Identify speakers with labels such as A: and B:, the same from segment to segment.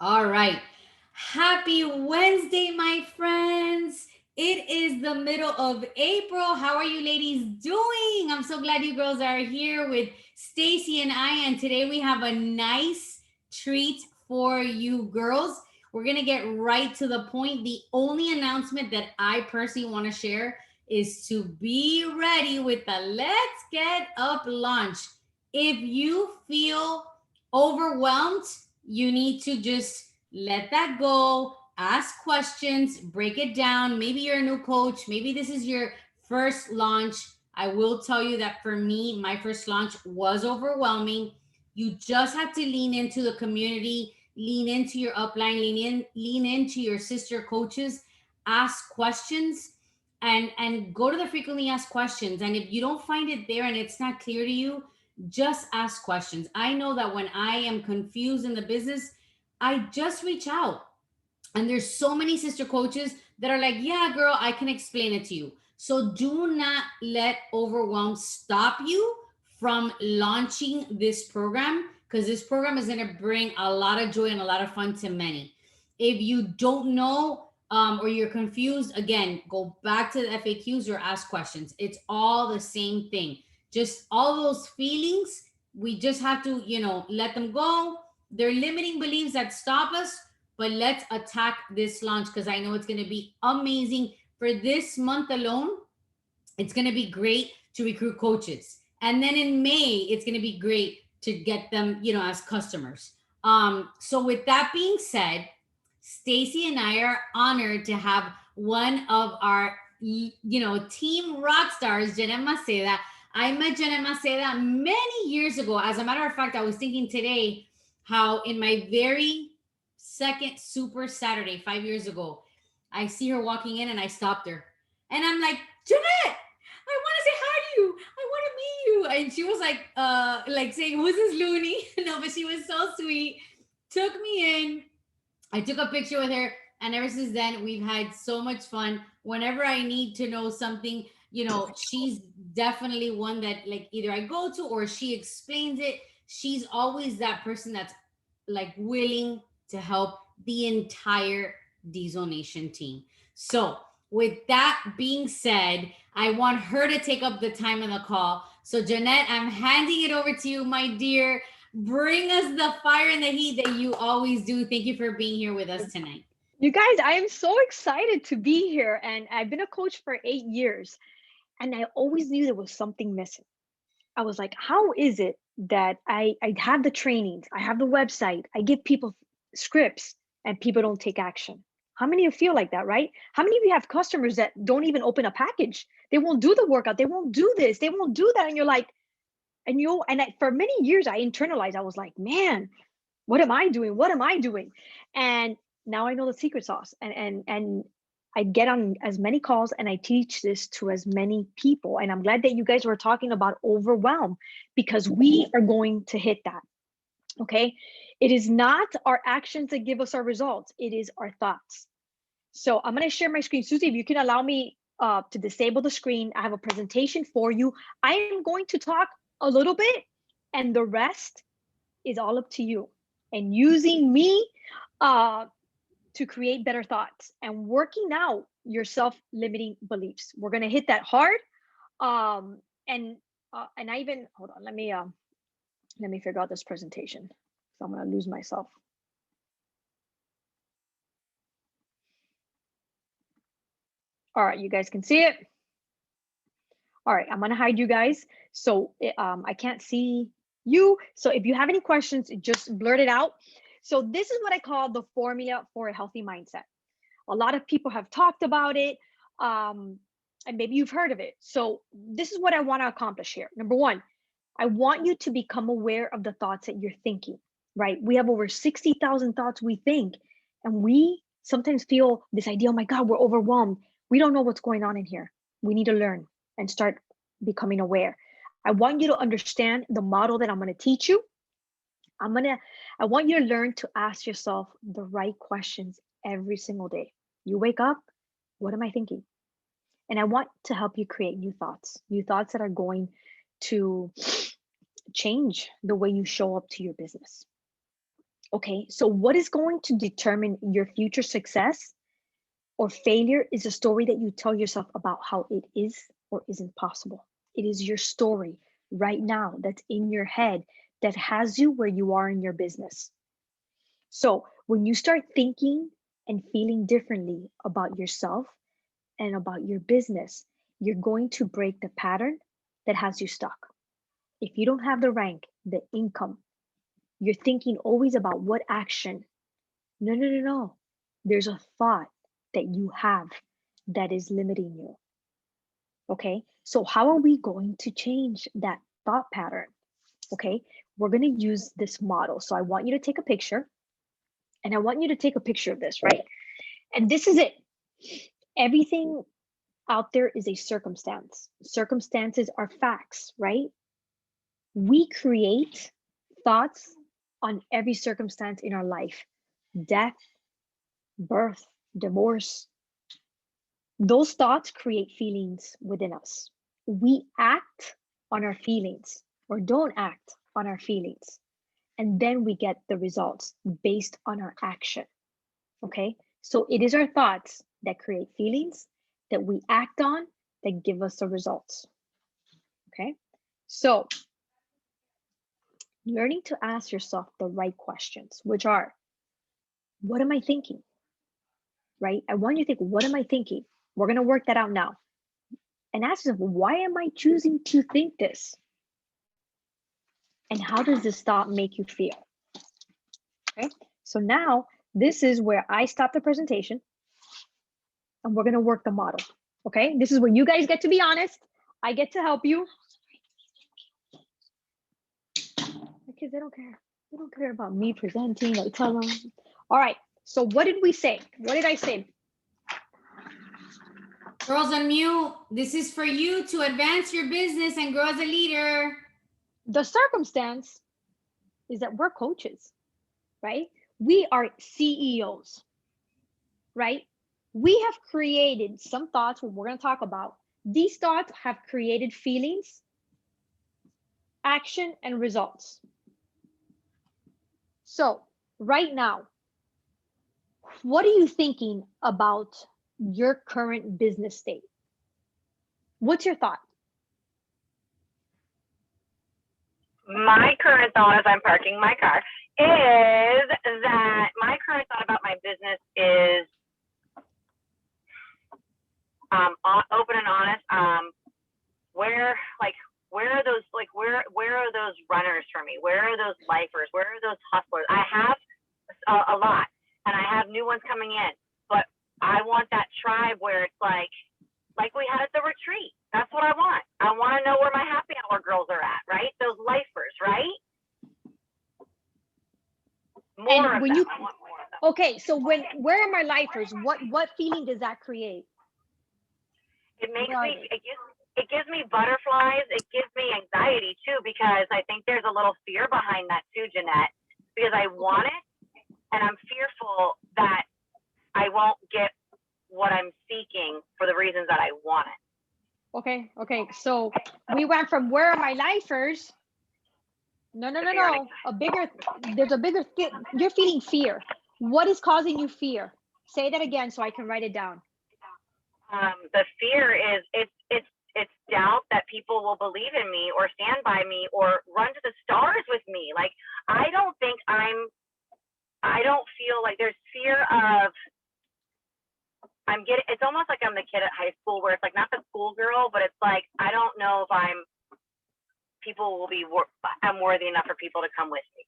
A: All right. Happy Wednesday, my friends. It is the middle of April. How are you ladies doing? I'm so glad you girls are here with Stacy and I. And today we have a nice treat for you girls. We're going to get right to the point. The only announcement that I personally want to share is to be ready with the Let's Get Up launch. If you feel overwhelmed, you need to just let that go, ask questions, break it down. Maybe you're a new coach, maybe this is your first launch. I will tell you that for me, my first launch was overwhelming. You just have to lean into the community, lean into your upline, lean into your sister coaches, ask questions, and go to the frequently asked questions. And if you don't find it there and it's not clear to you, just ask questions. I know that when I am confused in the business, I just reach out. And there's so many sister coaches that are like, yeah, girl, I can explain it to you. So do not let overwhelm stop you from launching this program, because this program is going to bring a lot of joy and a lot of fun to many. If you don't know, or you're confused, again, go back to the FAQs or ask questions. It's all the same thing. Just all those feelings, we just have to, let them go. They're limiting beliefs that stop us, but let's attack this launch because I know it's going to be amazing. For this month alone, it's going to be great to recruit coaches. And then in May, it's going to be great to get them, as customers. So with that being said, Stacy and I are honored to have one of our, team rock stars, Jeanette Maseda. I met Jeanette Maceda many years ago. As a matter of fact, I was thinking today how in my very second Super Saturday 5 years ago, I see her walking in and I stopped her. And I'm like, Jeanette, I want to say hi to you. I want to meet you. And she was like saying, who's this loony? No, but she was so sweet. Took me in. I took a picture with her. And ever since then, we've had so much fun. Whenever I need to know something, she's definitely one that like either I go to or she explains it. She's always that person that's like willing to help the entire Diesel Nation team. So, with that being said, I want her to take up the time on the call. So, Jeanette, I'm handing it over to you, my dear. Bring us the fire and the heat that you always do. Thank you for being here with us tonight.
B: You guys, I am so excited to be here. And I've been a coach for 8 years, and I always knew there was something missing. I was like, how is it that I have the trainings, I have the website, I give people scripts, and people don't take action? How many of you feel like that, right? How many of you have customers that don't even open a package? They won't do the workout, they won't do this, they won't do that. And you're like, for many years, I internalized, I was like, man, what am I doing? What am I doing? And now I know the secret sauce. And I get on as many calls and I teach this to as many people. And I'm glad that you guys were talking about overwhelm, because we are going to hit that. Okay. It is not our actions that give us our results, it is our thoughts. So I'm going to share my screen. Susie, if you can allow me to disable the screen, I have a presentation for you. I am going to talk a little bit, and the rest is all up to you. And using me uh, to create better thoughts and working out your self-limiting beliefs. We're gonna hit that hard. Um, and I even hold on. Let me figure out this presentation. So I'm gonna lose myself. All right, you guys can see it. All right, I'm gonna hide you guys. So I can't see you. So if you have any questions, just blurt it out. So this is what I call the formula for a healthy mindset. A lot of people have talked about it, um, and maybe you've heard of it. So this is what I want to accomplish here. Number one, I want you to become aware of the thoughts that you're thinking, right? We have over 60,000 thoughts we think, and we sometimes feel this idea, oh my God, we're overwhelmed. We don't know what's going on in here. We need to learn and start becoming aware. I want you to understand the model that I'm going to teach you. I'm going to I want you to learn to ask yourself the right questions every single day. You wake up, what am I thinking? And I want to help you create new thoughts that are going to change the way you show up to your business. Okay, so what is going to determine your future success or failure is a story that you tell yourself about how it is or isn't possible. It is your story right now that's in your head that has you where you are in your business. So when you start thinking and feeling differently about yourself and about your business, you're going to break the pattern that has you stuck. If you don't have the rank, the income, you're thinking always about what action. No, no, no, no. There's a thought that you have that is limiting you. Okay. So, how are we going to change that thought pattern? Okay. We're going to use this model. So, I want you to take a picture and I want you to take a picture of this, right? And this is it. Everything out there is a circumstance. Circumstances are facts, right? We create thoughts on every circumstance in our life: death, birth, divorce. Those thoughts create feelings within us. We act on our feelings or don't act on our feelings. And then we get the results based on our action. Okay. So it is our thoughts that create feelings that we act on that give us the results. Okay. So learning to ask yourself the right questions, which are, what am I thinking? Right? I want you to think, what am I thinking? We're going to work that out now. And ask yourself, why am I choosing to think this? And how does this thought make you feel? Okay. So now this is where I stop the presentation and we're going to work the model. Okay. This is where you guys get to be honest. I get to help you. The kids, they don't care. They don't care about me presenting. I tell them. All right. So what did we say? What did I say?
A: Girls Unmute, this is for you to advance your business and grow as a leader.
B: The circumstance is that we're coaches, right? We are CEOs, right? We have created some thoughts, what we're going to talk about. These thoughts have created feelings, action, and results. So right now, what are you thinking about your current business state? What's your thought?
C: My current thought as I'm parking my car is that my current thought about my business is open and honest. Where are those where are those runners for me? Where are those lifers? Where are those hustlers? I have a lot, and I have new ones coming in, but I want that tribe where it's like we had at the retreat. That's what I want. I want to know where my happy hour girls are at, right? Those lifers, right? More of them. I want more of them.
B: Okay, so where are my lifers? What feeling does that create?
C: It makes me. It gives me butterflies. It gives me anxiety too, because I think there's a little fear behind that too, Jeanette. Because I want it, and I'm fearful that I won't get what I'm seeking for the reasons that I want it.
B: Okay. So we went from where are my lifers? No. There's a bigger, you're feeling fear. What is causing you fear? Say that again so I can write it down.
C: The fear is it's doubt that people will believe in me or stand by me or run to the stars with me. Like, I don't feel like there's fear of, it's almost like I'm the kid at high school where it's like not the school girl, but it's like, I don't know if I'm worthy enough for people to come with me.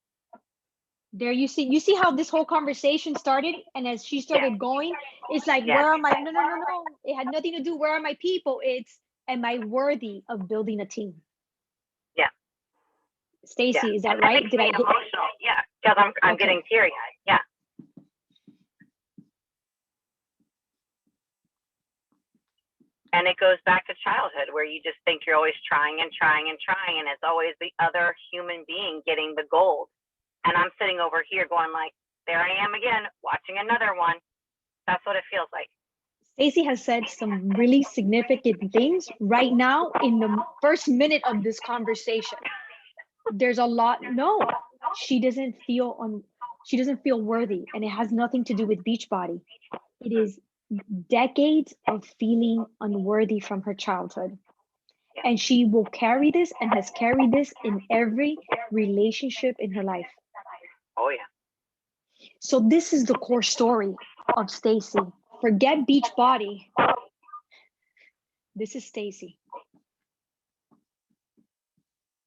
B: There, you see how this whole conversation started, and as she started going, it's like, where are my, no. It had nothing to do, where are my people? It's, am I worthy of building a team?
C: Yeah.
B: Stacy, is that right?
C: Did I get emotional? Yeah, because I'm getting teary eyed. Yeah. And it goes back to childhood where you just think you're always trying, and it's always the other human being getting the gold. And I'm sitting over here going like, there I am again, watching another one. That's what it feels like.
B: Stacy has said some really significant things right now in the first minute of this conversation. There's a lot. No, she doesn't feel She doesn't feel worthy, and it has nothing to do with Beachbody. It is decades of feeling unworthy from her childhood. And she will carry this and has carried this in every relationship in her life.
C: Oh yeah.
B: So this is the core story of Stacy. Forget Beachbody. This is Stacy.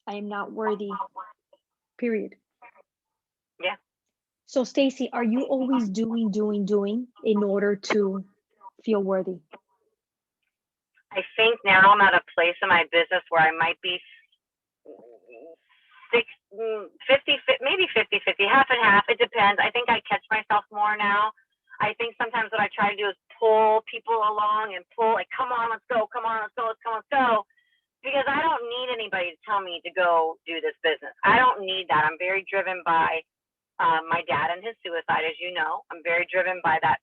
B: I am not worthy. Period.
C: Yeah.
B: So Stacy, are you always doing in order to feel worthy?
C: I think now I'm at a place in my business where I might be 50, maybe 50, half and half. It depends. I think I catch myself more now. I think sometimes what I try to do is pull people along and pull, like, come on, let's go, come on, let's go, let's go, let's go. Because I don't need anybody to tell me to go do this business. I don't need that. I'm very driven by my dad and his suicide, as you know. I'm very driven by that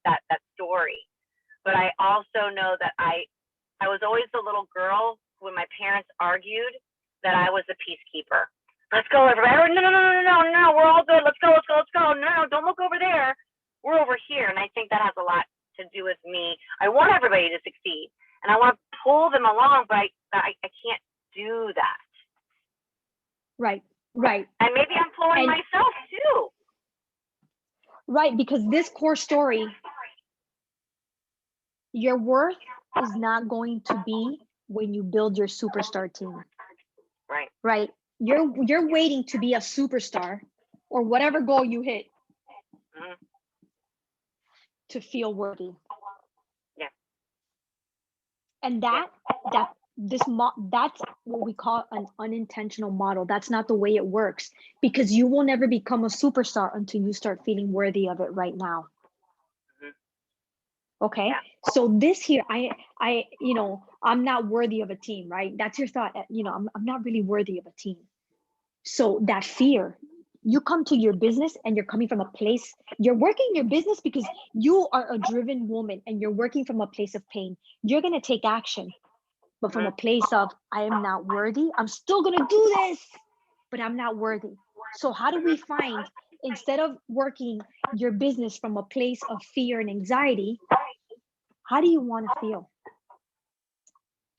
C: story. But I also know that I was always the little girl when my parents argued that I was the peacekeeper. Let's go, everybody. No, we're all good. Let's go. No, don't look over there. We're over here. And I think that has a lot to do with me. I want everybody to succeed, and I want to pull them along, but I can't do that.
B: Right.
C: And maybe I'm pulling myself too.
B: Right, because this core story, your worth is not going to be when you build your superstar team. Right. You're waiting to be a superstar or whatever goal you hit to feel worthy.
C: Yeah.
B: And that's what we call an unintentional model. That's not the way it works, because you will never become a superstar until you start feeling worthy of it right now. Okay. Yeah. So this here, I'm not worthy of a team, right? That's your thought. I'm not really worthy of a team. So that fear, you come to your business and you're coming from a place, you're working your business because you are a driven woman and you're working from a place of pain. You're going to take action, but from a place of, I am not worthy. I'm still going to do this, but I'm not worthy. So how do we find, instead of working your business from a place of fear and anxiety, how do you want to feel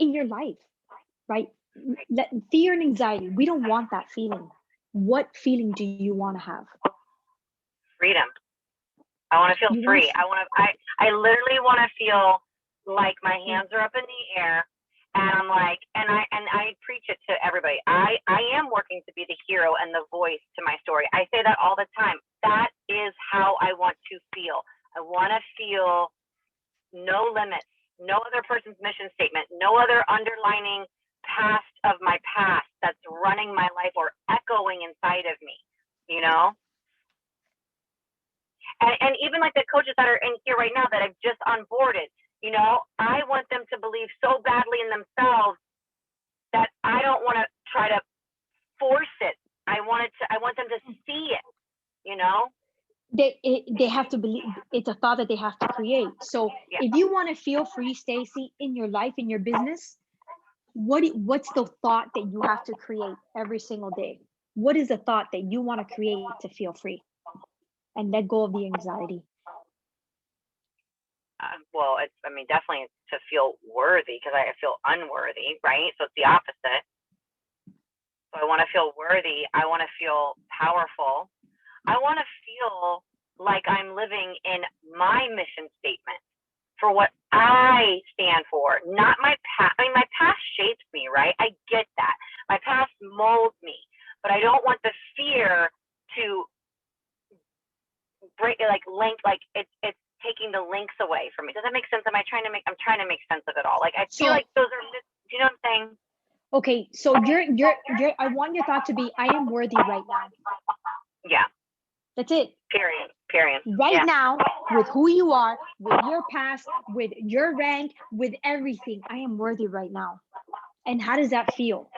B: in your life, right? Fear and anxiety, we don't want that feeling. What feeling do you want to have?
C: Freedom. I want to feel free. I literally want to feel like my hands are up in the air, and I'm like, and I preach it to everybody. I am working to be the hero and the voice to my story. I say that all the time. That is how I want to feel. I want to feel no limits, no other person's mission statement, no other underlining past of my past that's running my life or echoing inside of me, And even like the coaches that are in here right now that I've just onboarded, I want them to believe so badly in themselves that I don't want to try to force it. I want them to see it,
B: They have to believe. It's a thought that they have to create. So if you want to feel free, Stacy, in your life, in your business, what's the thought that you have to create every single day? What is the thought that you want to create to feel free and let go of the anxiety?
C: Well, definitely to feel worthy, because I feel unworthy, right? So it's the opposite. So I want to feel worthy. I want to feel powerful. I want to feel like I'm living in my mission statement for what I stand for, not my past. My past shapes me, right? I get that. My past molds me, but I don't want the fear to break, it's taking the links away from me. Does that make sense? I'm trying to make sense of it all. Like, I feel like those are, do you know what I'm saying?
B: Okay, so I want your thought to be, I am worthy right now.
C: Yeah.
B: That's it.
C: Period.
B: Right now, with who you are, with your past, with your rank, with everything, I am worthy right now. And how does that feel?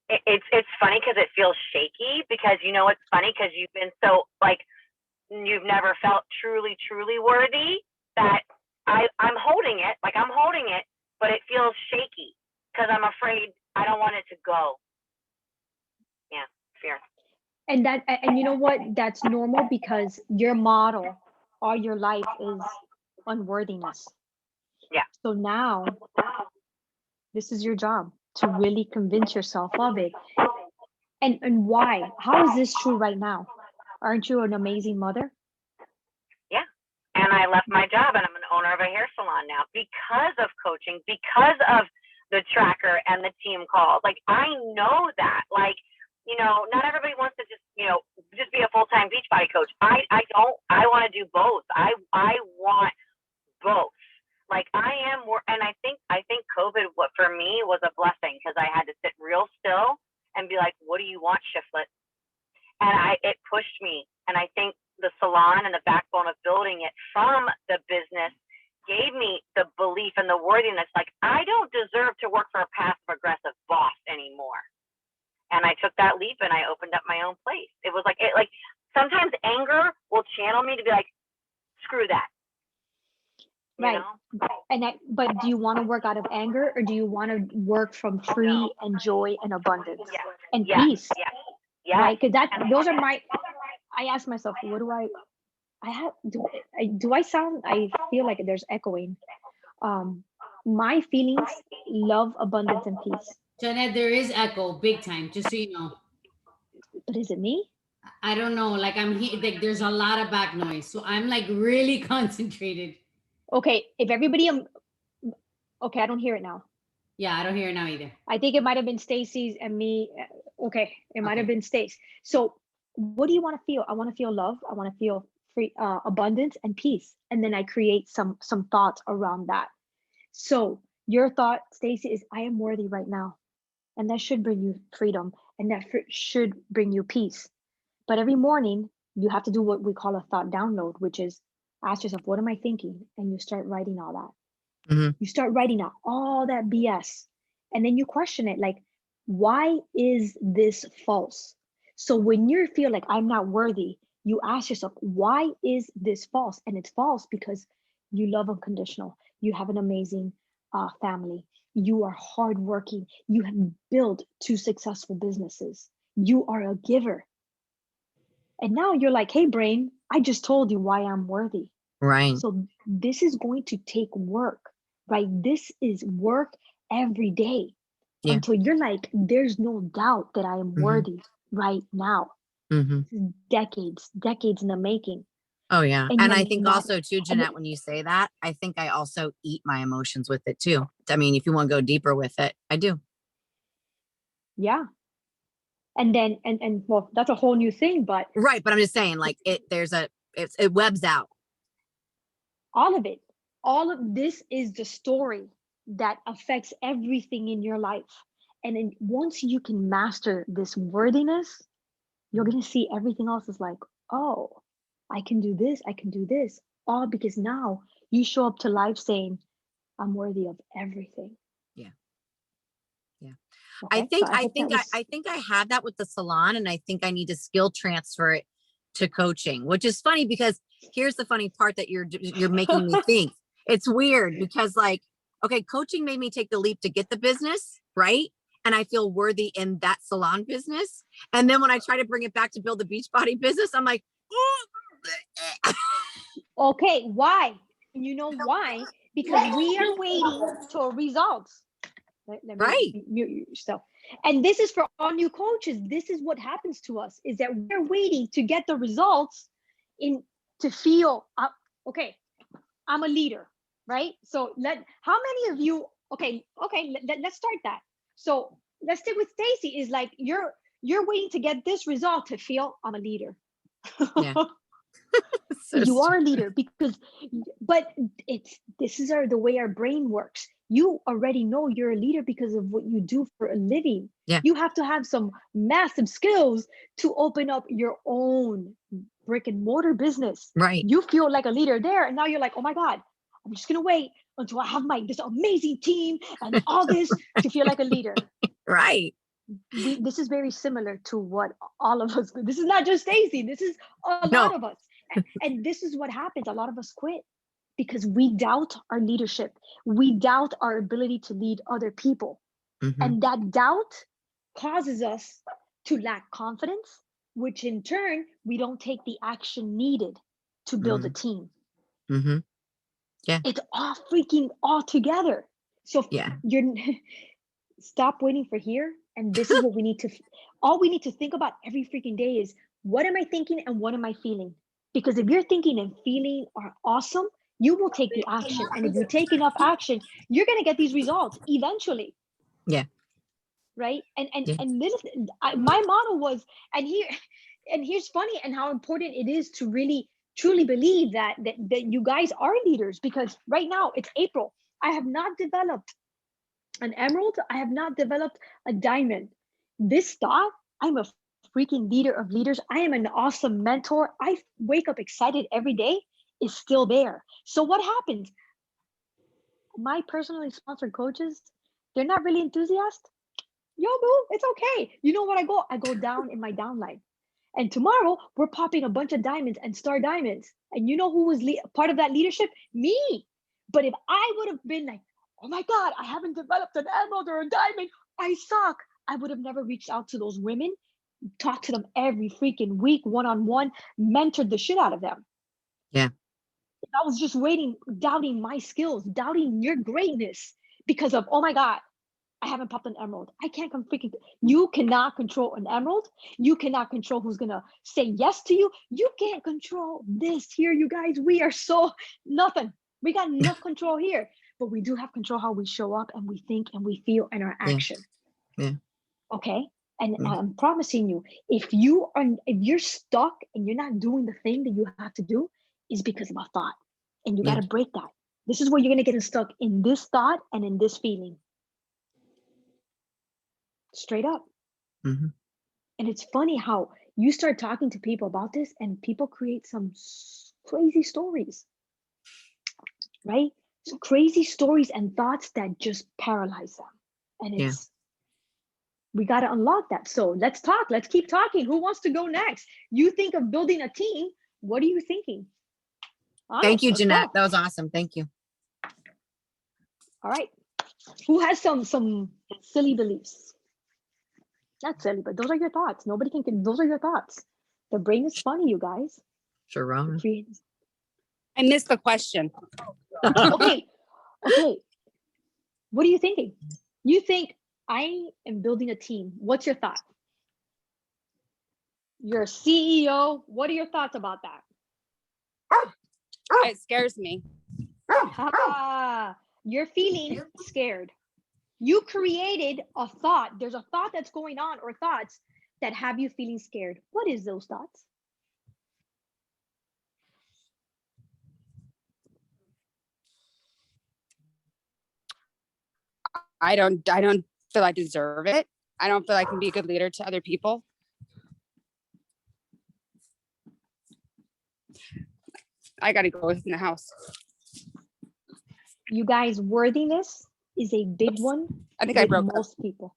C: It's funny because it feels shaky, because it's funny because you've been so, like, you've never felt truly worthy, that I'm holding it, but it feels shaky because I'm afraid I don't want it to go. Yeah, fear.
B: And you know what? That's normal because your model all your life is unworthiness.
C: Yeah.
B: So now this is your job to really convince yourself of it. And why? How is this true right now? Aren't you an amazing mother?
C: Yeah. And I left my job and I'm an owner of a hair salon now because of coaching, because of the tracker and the team calls. Like, I know that, like, you know, not everybody wants to just, you know, just be a full-time Beachbody coach. I don't, I want to do both. I want both. Like, I am more, and I think COVID, what for me was a blessing, because I had to sit real still and be like, what do you want, Shiflet? And it pushed me. And I think the salon and the backbone of building it from the business gave me the belief and the worthiness. Like, I don't deserve to work for a passive aggressive boss anymore. And I took that leap and I opened up my own place. It was like, sometimes anger will channel me to be like, screw that.
B: Right. But do you want to work out of anger, or do you want to work from free and joy and abundance and peace?
C: Yeah.
B: Right. Because those are I ask myself, what do I have? Do I sound? I feel like there's echoing. My feelings, love, abundance, and peace.
A: Jeanette, there is echo big time, just so you know.
B: But is it me?
A: I don't know. Like, I'm here, like, there's a lot of back noise. So I'm like really concentrated.
B: Okay. If everybody, okay, I don't hear it now.
A: Yeah, I don't hear it now either.
B: I think it might have been Stacy's and me. Okay, it might have been Stace. So what do you want to feel? I want to feel love. I want to feel free, abundance and peace. And then I create some thoughts around that. So your thought, Stacy, is I am worthy right now. And that should bring you freedom, and that should bring you peace. But every morning you have to do what we call a thought download, which is ask yourself, what am I thinking? And you start writing all that.
D: Mm-hmm.
B: You start writing out all that BS. And then you question it, like, why is this false? So when you feel like I'm not worthy, you ask yourself, why is this false? And it's false because you love unconditional. You have an amazing family. You are hardworking. You have built 2 successful businesses. You are a giver. And now you're like, hey, brain, I just told you why I'm worthy.
D: Right.
B: So this is going to take work, right? This is work every day until you're like, there's no doubt that I am worthy right now. Decades in the making.
D: Oh, yeah. And I think also too, Jeanette, when you say that, I think I also eat my emotions with it too. I mean, if you want to go deeper with it, I do.
B: Yeah. And then, and well, that's a whole new thing, but.
D: Right. But I'm just saying, like, it webs out.
B: All of it. All of this is the story that affects everything in your life. And then once you can master this worthiness, you're going to see everything else is like, oh, I can do this. I can do this. All because now you show up to life saying, I'm worthy of everything.
D: Yeah. Yeah.
B: Okay,
D: I think I have that with the salon, and I think I need to skill transfer it to coaching, which is funny because here's the funny part that you're making me think. It's weird because, like, okay, coaching made me take the leap to get the business, right? And I feel worthy in that salon business. And then when I try to bring it back to build the Beachbody business, I'm like,
B: okay, why? You know why? Because we are waiting for results. Let me mute yourself. And this is for all new coaches. This is what happens to us, is that we're waiting to get the results to feel, okay, I'm a leader, right? So how many of you, okay, let's start that. So let's stick with Stacy, is like, you're waiting to get this result to feel I'm a leader.
D: Yeah.
B: You are a leader but this is the way our brain works. You already know you're a leader because of what you do for a living.
D: Yeah.
B: You have to have some massive skills to open up your own brick and mortar business.
D: Right.
B: You feel like a leader there, and now you're like, oh my God, I'm just gonna wait until I have this amazing team and all this to feel like a leader.
D: Right.
B: This is very similar to what all of us do. This is not just Stacy. This is a lot of us. And this is what happens. A lot of us quit because we doubt our leadership. We doubt our ability to lead other people. And that doubt causes us to lack confidence, which in turn, we don't take the action needed to build a team.
D: Mm-hmm. Yeah.
B: It's all together. So
D: Yeah.
B: you're stop waiting for here. And this is what all we need to think about every freaking day is, what am I thinking and what am I feeling? Because if you're thinking and feeling are awesome, you will take the action. And if you take enough action, you're going to get these results eventually.
D: Yeah.
B: Right.
D: Yeah.
B: And this, my motto was, and here's funny and how important it is to really truly believe that you guys are leaders, because right now it's April. I have not developed an emerald. I have not developed a diamond. This thought, I'm a freaking leader of leaders. I am an awesome mentor. I wake up excited every day, is still there. So what happens? My personally sponsored coaches, they're not really enthusiastic. Yo, boo, it's okay. You know what I go down in my downline. And tomorrow we're popping a bunch of diamonds and star diamonds. And you know who was part of that leadership? Me. But if I would have been like, oh my God, I haven't developed an emerald or a diamond, I suck, I would have never reached out to those women, talked to them every freaking week, one-on-one, mentored the shit out of them.
D: Yeah.
B: If I was just waiting, doubting my skills, doubting your greatness because of, oh my God, I haven't popped an emerald. I can't freaking. You cannot control an emerald. You cannot control who's gonna say yes to you. You can't control this here, you guys. We are so nothing. We got enough control here, but we do have control how we show up and we think and we feel and our action.
D: Yeah.
B: Okay. And I'm promising you, if you're stuck and you're not doing the thing that you have to do, is because of a thought, and you got to break that. This is where you're gonna get stuck, in this thought and in this feeling. Straight up.
D: Mm-hmm.
B: And it's funny how you start talking to people about this and people create some crazy stories, right? Some crazy stories and thoughts that just paralyze them. And we got to unlock that. So let's talk. Let's keep talking. Who wants to go next? You think of building a team. What are you thinking?
D: Thank you, Jeanette. That was awesome. Thank you.
B: All right. Who has some silly beliefs? Not silly, but those are your thoughts. Nobody can. Those are your thoughts. The brain is funny, you guys.
D: Sure.
E: I missed the question.
B: Okay. What are you thinking? You think, I am building a team. What's your thought? You're a CEO. What are your thoughts about that?
E: It scares me.
B: You're feeling scared. You created a thought. There's a thought that's going on, or thoughts that have you feeling scared. What is those thoughts?
E: I don't feel I deserve it. I don't feel I can be a good leader to other people. I got to go in the house.
B: You guys, worthiness is a big one.
E: I think I broke
B: most people.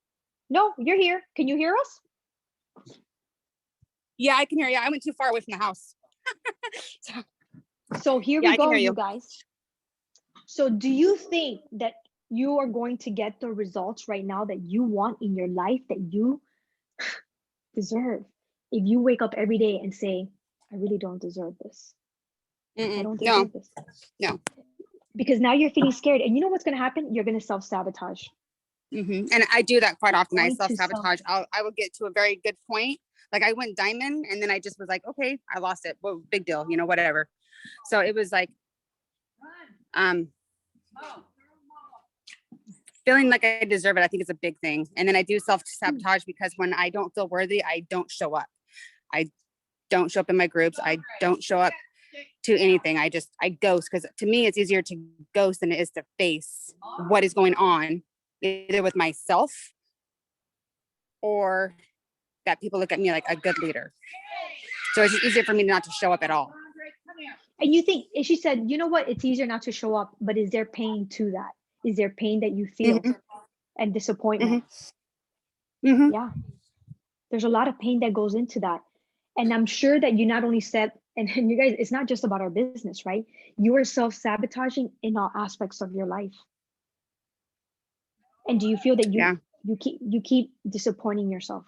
B: No, you're here. Can you hear us?
E: Yeah, I can hear you. I went too far away from the house.
B: So here we go, you guys. So do you think that you are going to get the results right now that you want in your life, that you deserve, if you wake up every day and say, I really don't deserve this? I don't deserve this.
E: No.
B: Because now you're feeling scared. And you know what's going to happen? You're going to self-sabotage.
E: Mm-hmm. And I do that quite often. I self-sabotage. I will get to a very good point. Like I went diamond and then I just was like, okay, I lost it. Well, big deal, whatever. So it was like, feeling like I deserve it. I think it's a big thing. And then I do self-sabotage because when I don't feel worthy, I don't show up. I don't show up in my groups. I don't show up to anything. I ghost, because to me, it's easier to ghost than it is to face what is going on, either with myself or that people look at me like a good leader. So it's just easier for me not to show up at all.
B: And you think, she said, you know what? It's easier not to show up, but is there pain to that? Is there pain that you feel and disappointment? Yeah. There's a lot of pain that goes into that. And I'm sure that you not only said, and you guys, it's not just about our business, right? You are self-sabotaging in all aspects of your life. And do you feel that you keep disappointing yourself?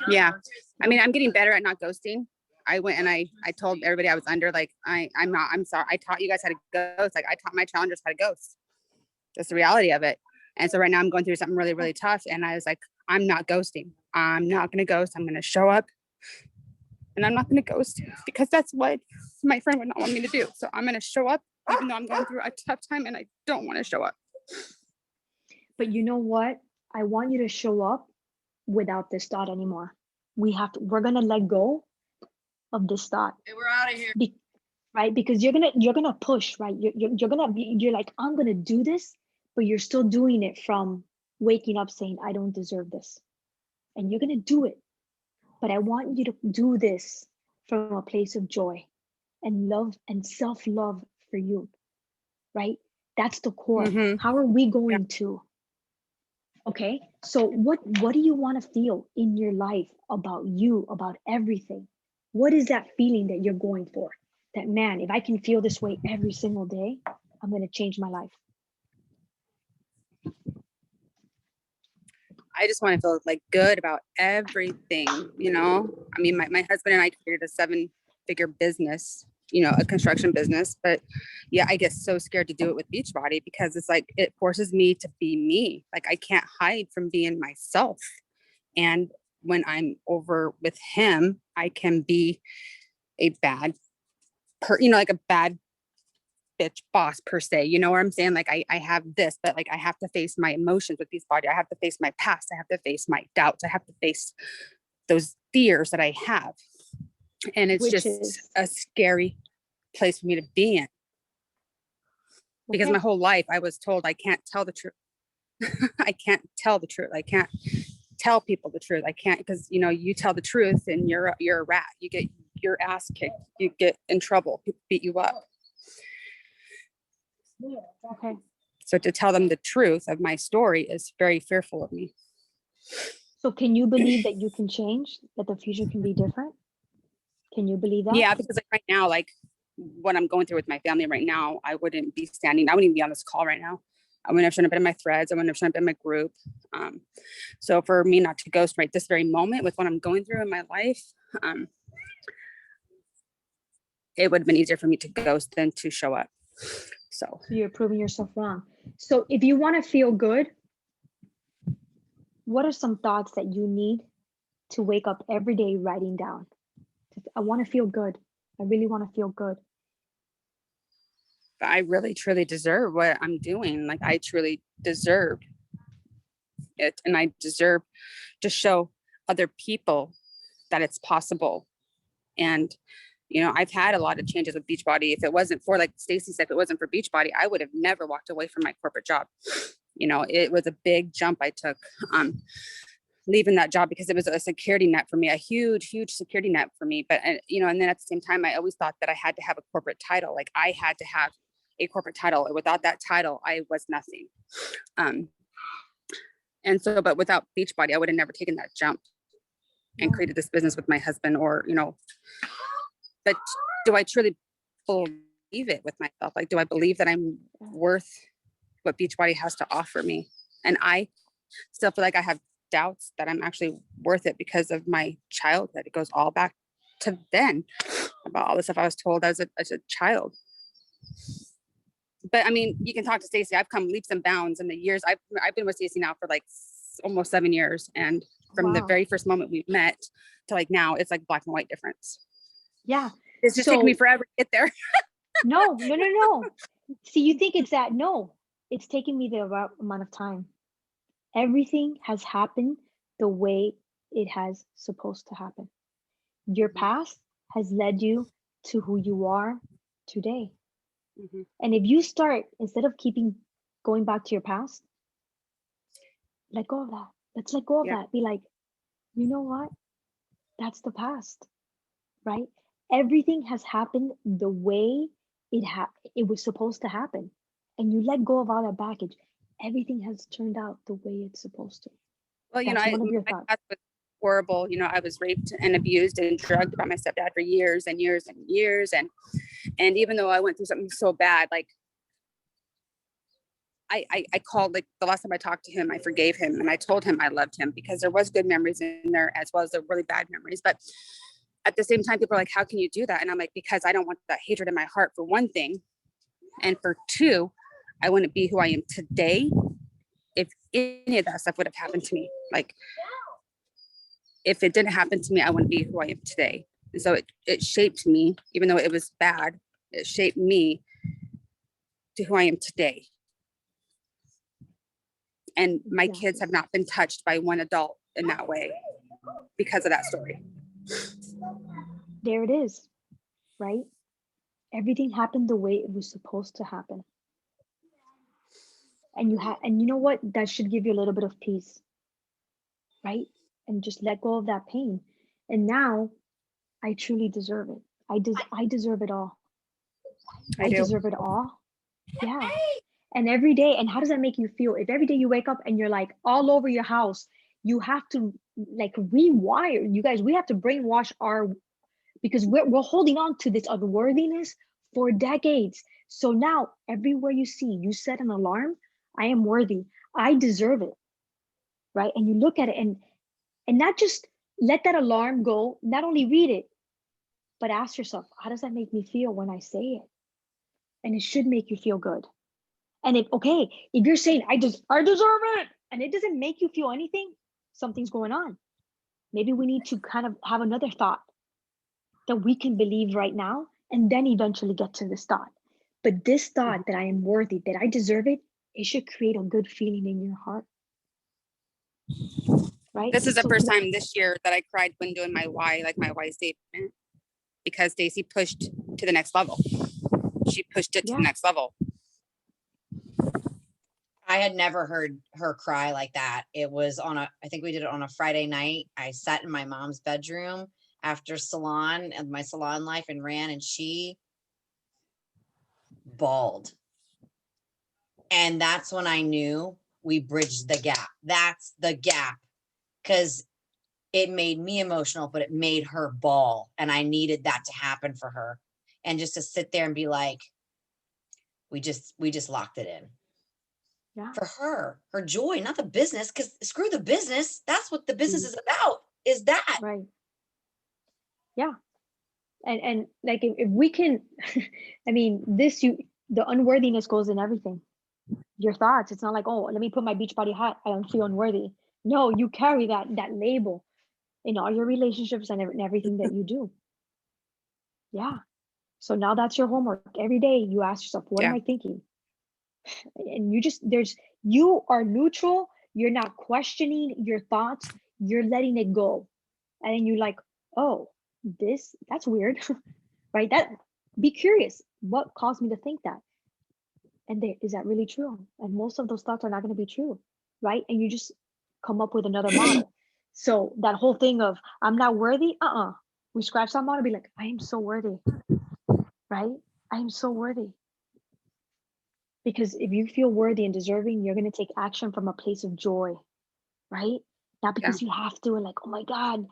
E: Yeah. I mean, I'm getting better at not ghosting. I went and I told everybody I was under, like, I'm sorry. I taught you guys how to ghost. Like, I taught my challengers how to ghost. That's the reality of it. And so right now I'm going through something really, really tough. And I was like, I'm not ghosting. I'm not going to ghost. I'm going to show up and I'm not going to ghost because that's what my friend would not want me to do. So I'm going to show up even though I'm going through a tough time and I don't want to show up.
B: But you know what? I want you to show up without this thought anymore. We're going to let go of this thought.
D: Hey, we're out of here.
B: Right? Because you're gonna push, right? You're like, I'm gonna do this, but you're still doing it from waking up saying, I don't deserve this. And you're gonna do it. But I want you to do this from a place of joy and love and self-love for you, right? That's the core. How are we going to? Okay, so what do you want to feel in your life about you, about everything? What is that feeling that you're going for? That, man, if I can feel this way every single day, I'm going to change my life.
E: I just want to feel like good about everything, you know? I mean, my husband and I created a 7-figure business, you know, a construction business, but yeah, I get so scared to do it with Beachbody because it's like, it forces me to be me. Like, I can't hide from being myself. And when I'm over with him, I can be a bad like a bad bitch boss per se, you know what I'm saying? Like, I have this, but like, I have to face my emotions with Beachbody. I have to face my past. I have to face my doubts. I have to face those fears that I have. And it's just a scary place for me to be in. Because my whole life I was told I can't tell the truth. I can't tell the truth. I can't tell people the truth. I can't, because, you know, you tell the truth and you're a rat. You get your ass kicked. You get in trouble. People beat you up.
B: Okay.
E: So to tell them the truth of my story is very fearful of me.
B: So can you believe that you can change, that the future can be different? Can you believe that?
E: Yeah, because like right now, like what I'm going through with my family right now, I wouldn't even be on this call right now. I wouldn't have been in my threads. I wouldn't have been in my group. So for me not to ghost right this very moment with what I'm going through in my life, it would have been easier for me to ghost than to show up. So
B: you're proving yourself wrong. So if you want to feel good, what are some thoughts that you need to wake up every day writing down? I want to feel good. I really want to feel good.
E: I really, truly deserve what I'm doing. Like, I truly deserve it. And I deserve to show other people that it's possible. And, you know, I've had a lot of changes with Beachbody. If it wasn't for, like Stacy said, if it wasn't for Beachbody, I would have never walked away from my corporate job. You know, it was a big jump I took, leaving that job, because it was a security net for me, a huge, huge security net for me. But, you know, and then at the same time, I always thought that I had to have a corporate title. Like, I had to have a corporate title. Without that title, I was nothing. And so, but without Beachbody, I would have never taken that jump and created this business with my husband, or, you know, but do I truly believe it with myself? Like, do I believe that I'm worth what Beachbody has to offer me? And I still feel like I have doubts that I'm actually worth it because of my childhood. It goes all back to then, about all the stuff I was told as a child. But I mean, you can talk to Stacy. I've come leaps and bounds in the years. I've been with Stacy now for like almost 7 years. And from the very first moment we met to like now, it's like black and white difference.
B: Yeah.
E: It's just taking me forever to get there.
B: No. See, you think it's that. No, it's taking me the right amount of time. Everything has happened the way it has supposed to happen. Your past has led you to who you are today. Mm-hmm. And if you start, instead of going back to your past, let go of that. Let's let go of that. Be like, you know what? That's the past, right? Everything has happened the way it was supposed to happen. And you let go of all that baggage. Everything has turned out the way it's supposed to.
E: Well, you know, my past was horrible. You know, I was raped and abused and drugged by my stepdad for years and years and years. And even though I went through something so bad, like, I called, like the last time I talked to him, I forgave him and I told him I loved him, because there was good memories in there as well as the really bad memories. But at the same time, people are like, how can you do that? And I'm like, because I don't want that hatred in my heart, for one thing. And for two, I wouldn't be who I am today if any of that stuff would have happened to me. Like, if it didn't happen to me, I wouldn't be who I am today. And so it shaped me, even though it was bad, it shaped me to who I am today. And my kids have not been touched by one adult in that way because of that story.
B: There it is, right? Everything happened the way it was supposed to happen. And you know what? That should give you a little bit of peace, right? And just let go of that pain. And now I truly deserve it. I deserve it all. I deserve it all. Yeah. And every day, and how does that make you feel? If every day you wake up and you're like all over your house, you have to like rewire. You guys, we have to brainwash because we're holding on to this unworthiness for decades. So now everywhere you see, you set an alarm. I am worthy. I deserve it. Right. And you look at it and not just let that alarm go, not only read it, but ask yourself, how does that make me feel when I say it? And it should make you feel good. And if you're saying I deserve it, and it doesn't make you feel anything, something's going on. Maybe we need to kind of have another thought that we can believe right now, and then eventually get to this thought. But this thought that I am worthy, that I deserve it, it should create a good feeling in your heart. Right?
E: This is the first time this year that I cried when doing my why statement, because Stacy pushed to the next level. She pushed it to the next level.
D: I had never heard her cry like that. It was I think we did it on a Friday night. I sat in my mom's bedroom after salon and my salon life and ran, and she bawled. And that's when I knew we bridged the gap. That's the gap. Because it made me emotional, but it made her bawl. And I needed that to happen for her. And just to sit there and be like, we just locked it in. Yeah. For her joy, not the business, because screw the business. That's what the business is about, is that.
B: Right. Yeah. And like if we can, I mean, the unworthiness goes in everything. Your thoughts. It's not like, oh, let me put my Beachbody hat. I don't feel unworthy. No, you carry that label in all your relationships and everything that you do. Yeah. So now that's your homework. Every day you ask yourself, what am I thinking? And you are neutral. You're not questioning your thoughts. You're letting it go. And then you're like, oh, that's weird, right? Be curious. What caused me to think that? And is that really true? And most of those thoughts are not going to be true, right? And you just come up with another model. So that whole thing of I'm not worthy, we scratch that model and be like, I am so worthy, right? I am so worthy. Because if you feel worthy and deserving, you're going to take action from a place of joy, right? Not because you have to, and like, oh my God.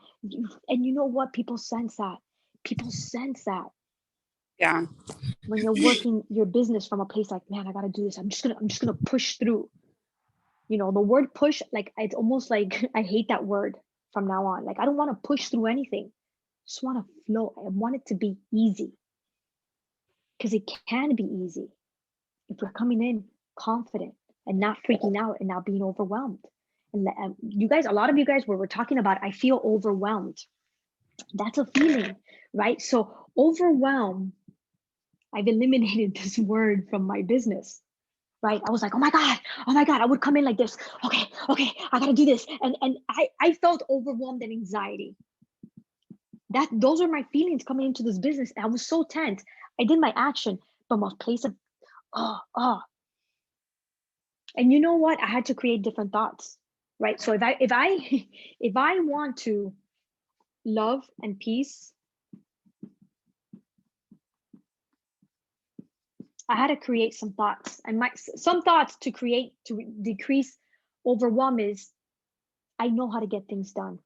B: And you know what? People sense that. People sense that.
E: Yeah.
B: When you're working your business from a place like, man, I got to do this. I'm just gonna push through. You know, the word push, like, it's almost like I hate that word from now on. Like, I don't want to push through anything. I just want to flow. I want it to be easy. Because it can be easy if we're coming in confident and not freaking out and not being overwhelmed. And you guys, a lot of you guys, where we're talking about, I feel overwhelmed. That's a feeling, right? So overwhelm, I've eliminated this word from my business, right? I was like, oh my God, I would come in like this. Okay, I gotta do this. And I felt overwhelmed and anxiety. Those are my feelings coming into this business. I was so tense. I did my action from a place of, And you know what? I had to create different thoughts, right? So if I want to love and peace, I had to create some thoughts. And some thoughts to decrease overwhelm is, I know how to get things done.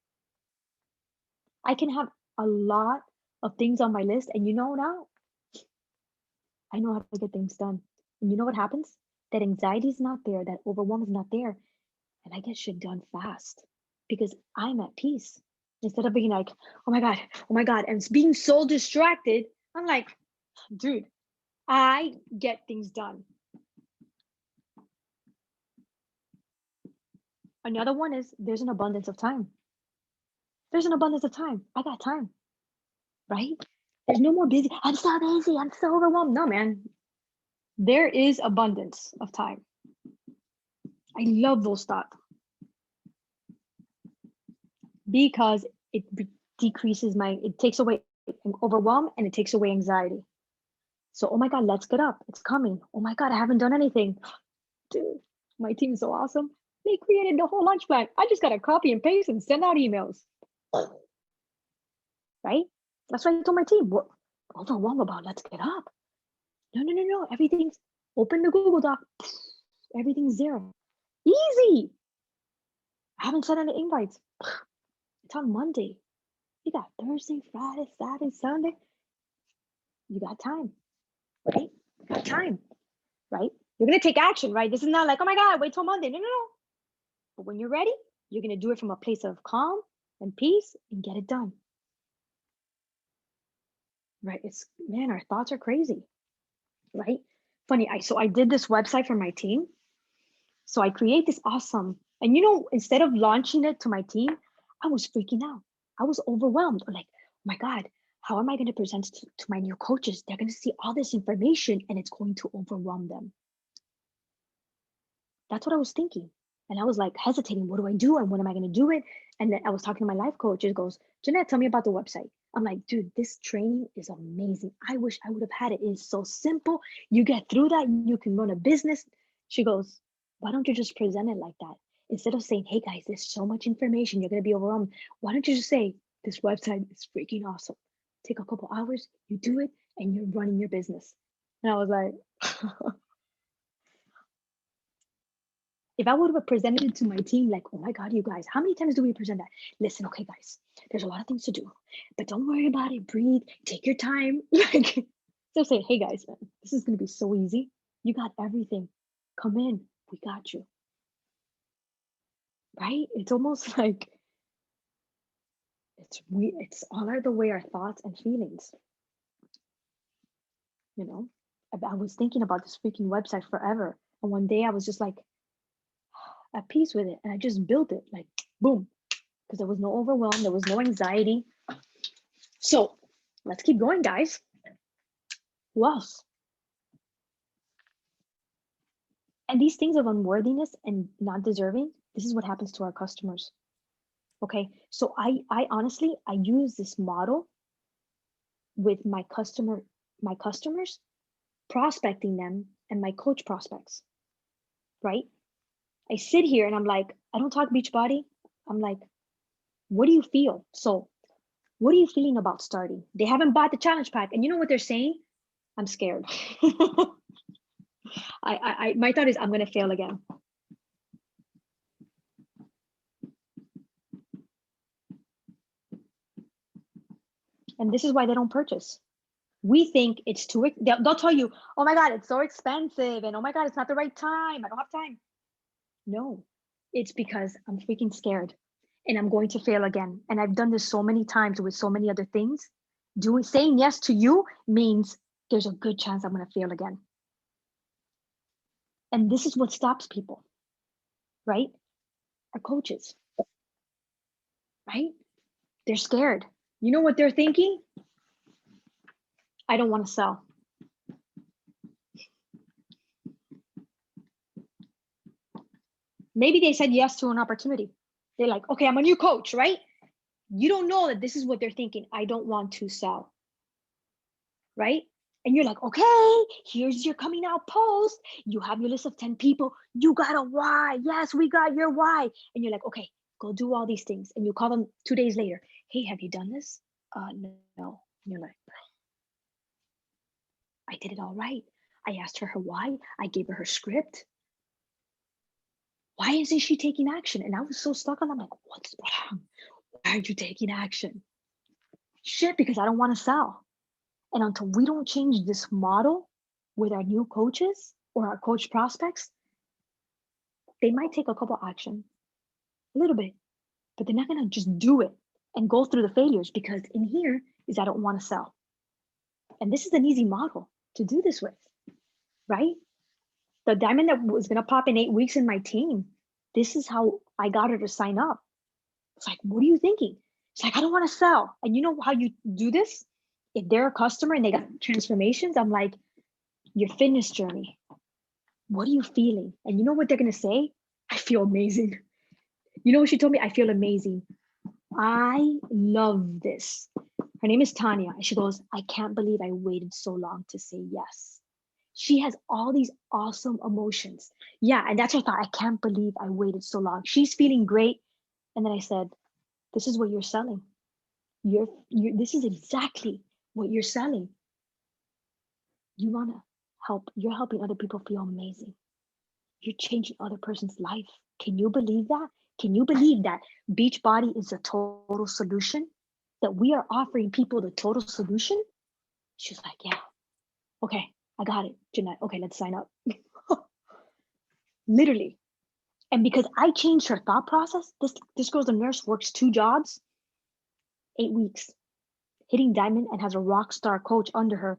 B: I can have a lot of things on my list, and now I know how to get things done. And you know what happens? that anxiety is not there, that overwhelm is not there, and I get shit done fast because I'm at peace. Instead of being like, oh my God, and being so distracted, I'm like, dude, I get things done. Another one is there's an abundance of time. There's an abundance of time. I got time, right? There's no more busy. I'm so busy. I'm so overwhelmed. No, man. There is abundance of time. I love those thoughts because it decreases it takes away overwhelm and it takes away anxiety. So, oh my God, let's get up. It's coming. Oh my God, I haven't done anything. Dude, my team is so awesome. They created the whole lunch plan. I just got to copy and paste and send out emails. Right? That's why I told my team, what overwhelmed about? Let's get up. No. Everything's open the Google Doc. Everything's there. Easy. I haven't sent any invites. It's on Monday. You got Thursday, Friday, Saturday, Sunday. You got time, right? You got time, right? You're going to take action, right? This is not like, oh my God, wait till Monday. No. But when you're ready, you're going to do it from a place of calm and peace and get it done. Right? Man, our thoughts are crazy, right? Funny, I did this website for my team. So I create this awesome, and instead of launching it to my team, I was freaking out. I was overwhelmed. Like, oh my God, how am I going to present to my new coaches? They're going to see all this information and it's going to overwhelm them. That's what I was thinking. And I was like hesitating, what do I do? And when am I going to do it? And then I was talking to my life coach. It goes, Jeanette, tell me about the website. I'm like, dude, this training is amazing. I wish I would have had it. It is so simple. You get through that, you can run a business. She goes, why don't you just present it like that? Instead of saying, hey guys, there's so much information, you're going to be overwhelmed. Why don't you just say, this website is freaking awesome. Take a couple hours, you do it, and you're running your business. And I was like, if I would have presented it to my team, like, oh my God, you guys, how many times do we present that? Listen, okay, guys, there's a lot of things to do, but don't worry about it. Breathe, take your time. Like, so say, hey guys, man, this is going to be so easy. You got everything. Come in, we got you. Right? It's almost like it's all the way our thoughts and feelings. I was thinking about this freaking website forever. And one day I was just like at peace with it. And I just built it like boom, because there was no overwhelm. There was no anxiety. So let's keep going, guys. Who else? And these things of unworthiness and not deserving, this is what happens to our customers. Okay, so I honestly, I use this model with my customers, prospecting them, and my coach prospects, right? I sit here and I'm like, I don't talk Beachbody. I'm like, what do you feel? So what are you feeling about starting? They haven't bought the challenge pack. And you know what they're saying? I'm scared. My thought is I'm going to fail again. And this is why they don't purchase. We think it's too, they'll tell you, oh my God, it's so expensive. And oh my God, it's not the right time. I don't have time. No, it's because I'm freaking scared and I'm going to fail again. And I've done this so many times with so many other things. Saying yes to you means there's a good chance I'm going to fail again. And this is what stops people, right? Our coaches, right? They're scared. You know what they're thinking? I don't want to sell. Maybe they said yes to an opportunity. They're like, okay, I'm a new coach, right? You don't know that this is what they're thinking. I don't want to sell, right? And you're like, okay, here's your coming out post. You have your list of 10 people. You got a why. Yes, we got your why. And you're like, okay, go do all these things. And you call them 2 days later. Hey, have you done this? No. And you're like, I did it all right. I asked her why. I gave her script. Why isn't she taking action? And I was so stuck on, I'm like, what's wrong? Why aren't you taking action? Shit, because I don't want to sell. And until we don't change this model with our new coaches or our coach prospects, they might take a couple action, a little bit, but they're not going to just do it and go through the failures, because in here is I don't want to sell. And this is an easy model to do this with, right? The diamond that was going to pop in 8 weeks in my team, this is how I got her to sign up. It's like, what are you thinking? It's like, I don't want to sell. And you know how you do this? If they're a customer and they got transformations, I'm like, your fitness journey, what are you feeling? And you know what they're going to say? I feel amazing. You know what she told me? I feel amazing. I love this. Her name is Tanya. And she goes, I can't believe I waited so long to say yes. She has all these awesome emotions. Yeah, and that's her thought. I can't believe I waited so long. She's feeling great. And then I said, this is what you're selling. This is exactly what you're selling. You want to help. You're helping other people feel amazing. You're changing other person's life. Can you believe that? Can you believe that Beachbody is a total solution? That we are offering people the total solution? She's like, yeah. Okay, I got it, Jeanette. Okay, let's sign up. Literally. And because I changed her thought process, this girl's a nurse, works 2 jobs, 8 weeks, hitting diamond, and has a rock star coach under her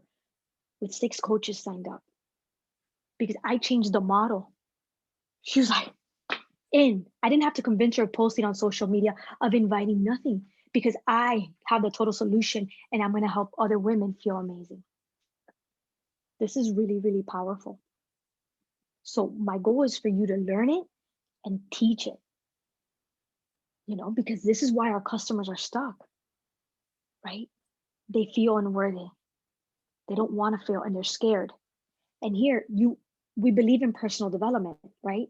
B: with 6 coaches signed up. Because I changed the model. She was like, I didn't have to convince her of posting on social media, of inviting, nothing, because I have the total solution and I'm going to help other women feel amazing. This is really, really powerful. So my goal is for you to learn it and teach it, because this is why our customers are stuck, right? They feel unworthy. They don't want to feel, and they're scared. And here we believe in personal development, right?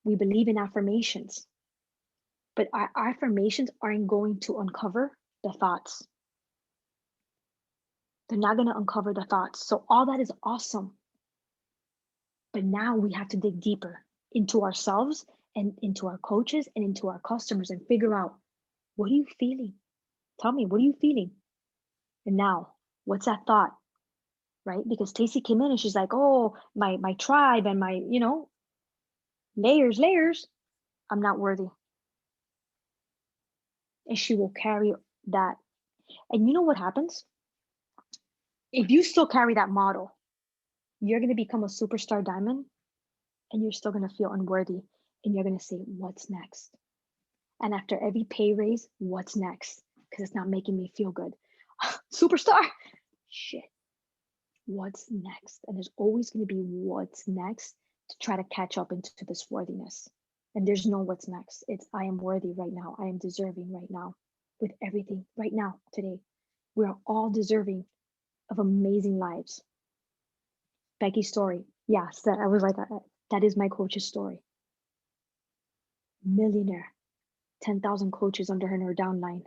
B: We believe in affirmations, but our affirmations aren't going to uncover the thoughts. They're not going to uncover the thoughts. So all that is awesome. But now we have to dig deeper into ourselves and into our coaches and into our customers and figure out, what are you feeling? Tell me, what are you feeling? And now, what's that thought? Right? Because Stacey came in and she's like, oh, my tribe and my, layers, I'm not worthy. And she will carry that. And you know what happens? If you still carry that model, you're going to become a superstar diamond, and you're still going to feel unworthy, and you're going to say, what's next? And after every pay raise, what's next? Because it's not making me feel good. Superstar, shit, what's next? And there's always going to be what's next to try to catch up into this worthiness. And there's no what's next. It's I am worthy right now. I am deserving right now with everything right now, today. We are all deserving of amazing lives. Becky's story. Yes, that I was like, that is my coach's story. Millionaire, 10,000 coaches under her in her downline,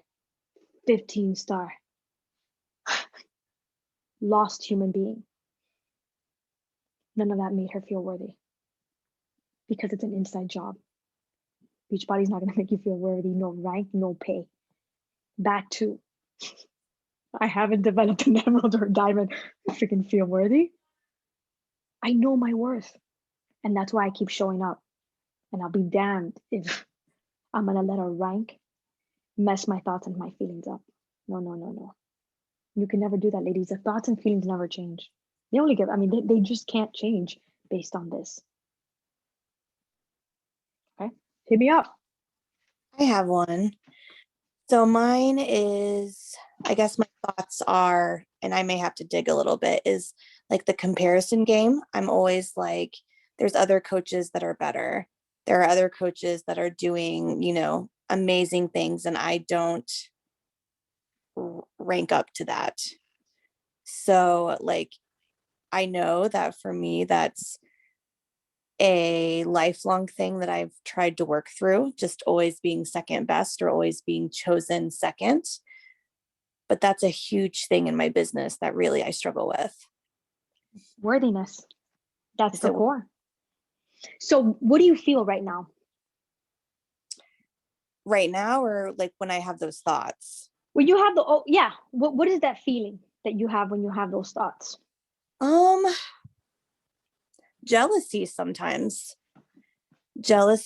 B: 15 star, lost human being. None of that made her feel worthy, because it's an inside job. Beachbody's not going to make you feel worthy. No rank, no pay. Back to, I haven't developed an emerald or a diamond to freaking feel worthy. I know my worth. And that's why I keep showing up. And I'll be damned if I'm going to let a rank mess my thoughts and my feelings up. No. You can never do that, ladies. The thoughts and feelings never change. They just can't change based on this. Okay, hit me up.
F: I have one. So mine is, I guess my thoughts are, and I may have to dig a little bit, is like the comparison game. I'm always like, there's other coaches that are better. There are other coaches that are doing, amazing things, and I don't rank up to that. So like, I know that for me, that's a lifelong thing that I've tried to work through, just always being second best or always being chosen second. But that's a huge thing in my business that really I struggle with.
B: Worthiness. That's the core. So what do you feel right now?
F: Right now, or like when I have those thoughts?
B: When you have what is that feeling that you have when you have those thoughts?
F: jealousy sometimes. But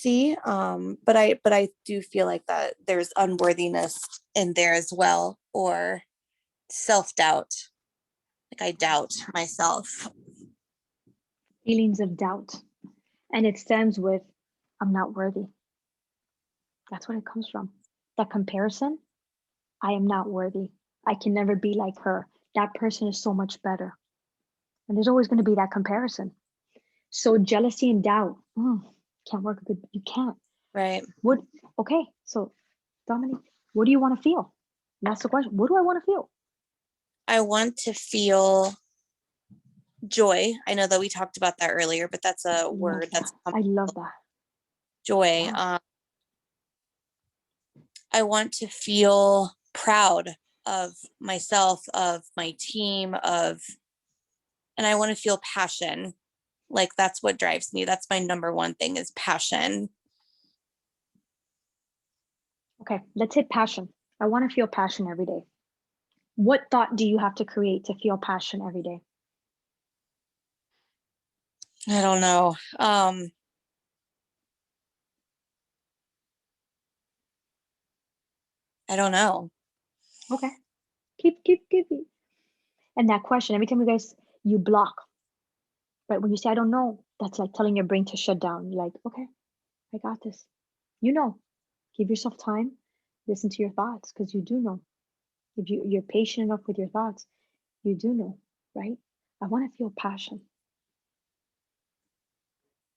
F: I do feel like that there's unworthiness in there as well, or self-doubt. Like I doubt myself.
B: Feelings of doubt. And it stems with, I'm not worthy. That's what it comes from. That comparison, I am not worthy. I can never be like her. That person is so much better. And there's always going to be that comparison. So jealousy and doubt, can't work good. You can't.
F: Right.
B: Okay, so Dominique, what do you want to feel? That's the question. What do I want to feel?
F: I want to feel joy. I know that we talked about that earlier, but that's a word that's
B: I love that.
F: Joy.
B: Yeah.
F: I want to feel proud of myself, of my team, and I want to feel passion. Like that's what drives me. That's my number one thing is passion.
B: Okay, let's hit passion. I want to feel passion every day. What thought do you have to create to feel passion every day?
F: I don't know. I don't know.
B: Okay, keep. And that question, every time you block, right? When you say, I don't know, that's like telling your brain to shut down. You're like, okay, I got this. You know, give yourself time, listen to your thoughts, because you do know. If you're patient enough with your thoughts, you do know, right? I want to feel passion.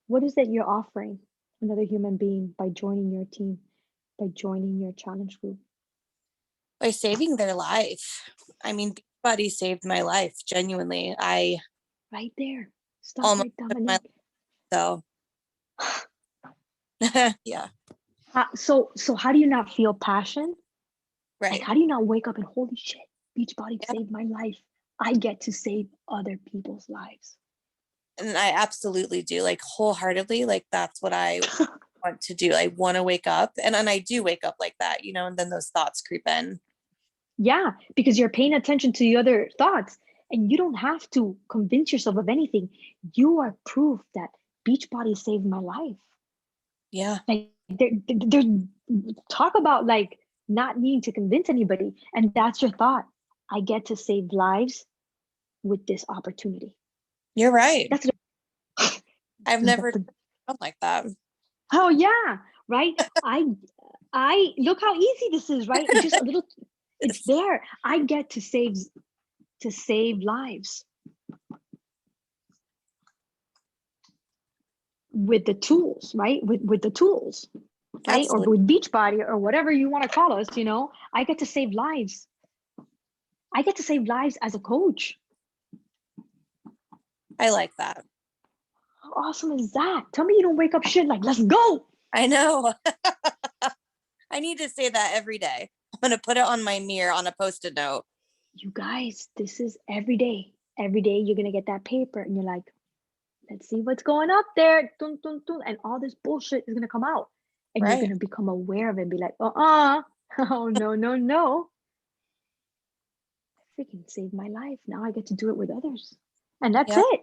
B: What is it you're offering another human being by joining your team, by joining your challenge group?
F: By saving their life. I mean, Beachbody saved my life, genuinely.
B: Right there. Stop
F: Almost
B: right, Dominique.
F: so yeah.
B: So how do you not feel passion?
F: Right.
B: Like, how do you not wake up and holy shit, Beachbody saved my life. I get to save other people's lives.
F: And I absolutely do, like wholeheartedly, like that's what I want to do. I want to wake up and I do wake up like that, and then those thoughts creep in.
B: Yeah, because you're paying attention to the other thoughts and you don't have to convince yourself of anything. You are proof that Beachbody saved my life.
F: Yeah.
B: Like there's talk about like not needing to convince anybody. And that's your thought. I get to save lives with this opportunity.
F: You're right.
B: That's
F: I've never felt like that.
B: Oh yeah, right. I look how easy this is, right? It's just a little. It's there. I get to save lives with the tools, right? With the tools, right?
F: Absolutely.
B: Or with Beachbody or whatever you want to call us. I get to save lives. I get to save lives as a coach.
F: I like that.
B: How awesome is that? Tell me you don't wake up shit like, let's go.
F: I know. I need to say that every day. I'm going to put it on my mirror on a Post-it note.
B: You guys, this is every day. Every day you're going to get that paper and you're like, let's see what's going up there. Dun, dun, dun. And all this bullshit is going to come out. And you're going to become aware of it and be like, oh, no. I freaking saved my life. Now I get to do it with others. And that's it.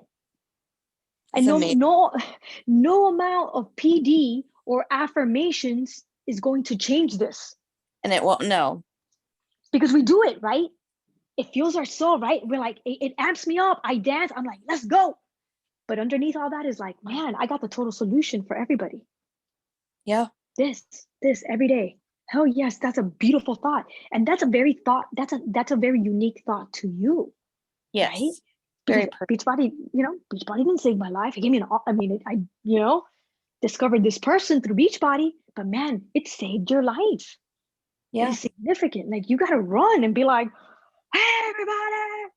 B: And no amount of PD or affirmations is going to change this.
F: And it won't, no.
B: Because we do it, right? It fuels our soul, right? We're like, it amps me up. I dance. I'm like, let's go. But underneath all that is like, man, I got the total solution for everybody.
F: Yeah.
B: This every day. Hell yes, that's a beautiful thought. And that's a very unique thought to you.
F: Yes.
B: Right? Because Beachbody, Beachbody didn't save my life. It gave me I discovered this person through Beachbody, but man, it saved your life. Yeah. It is significant. Like you got to run and be like, hey, everybody.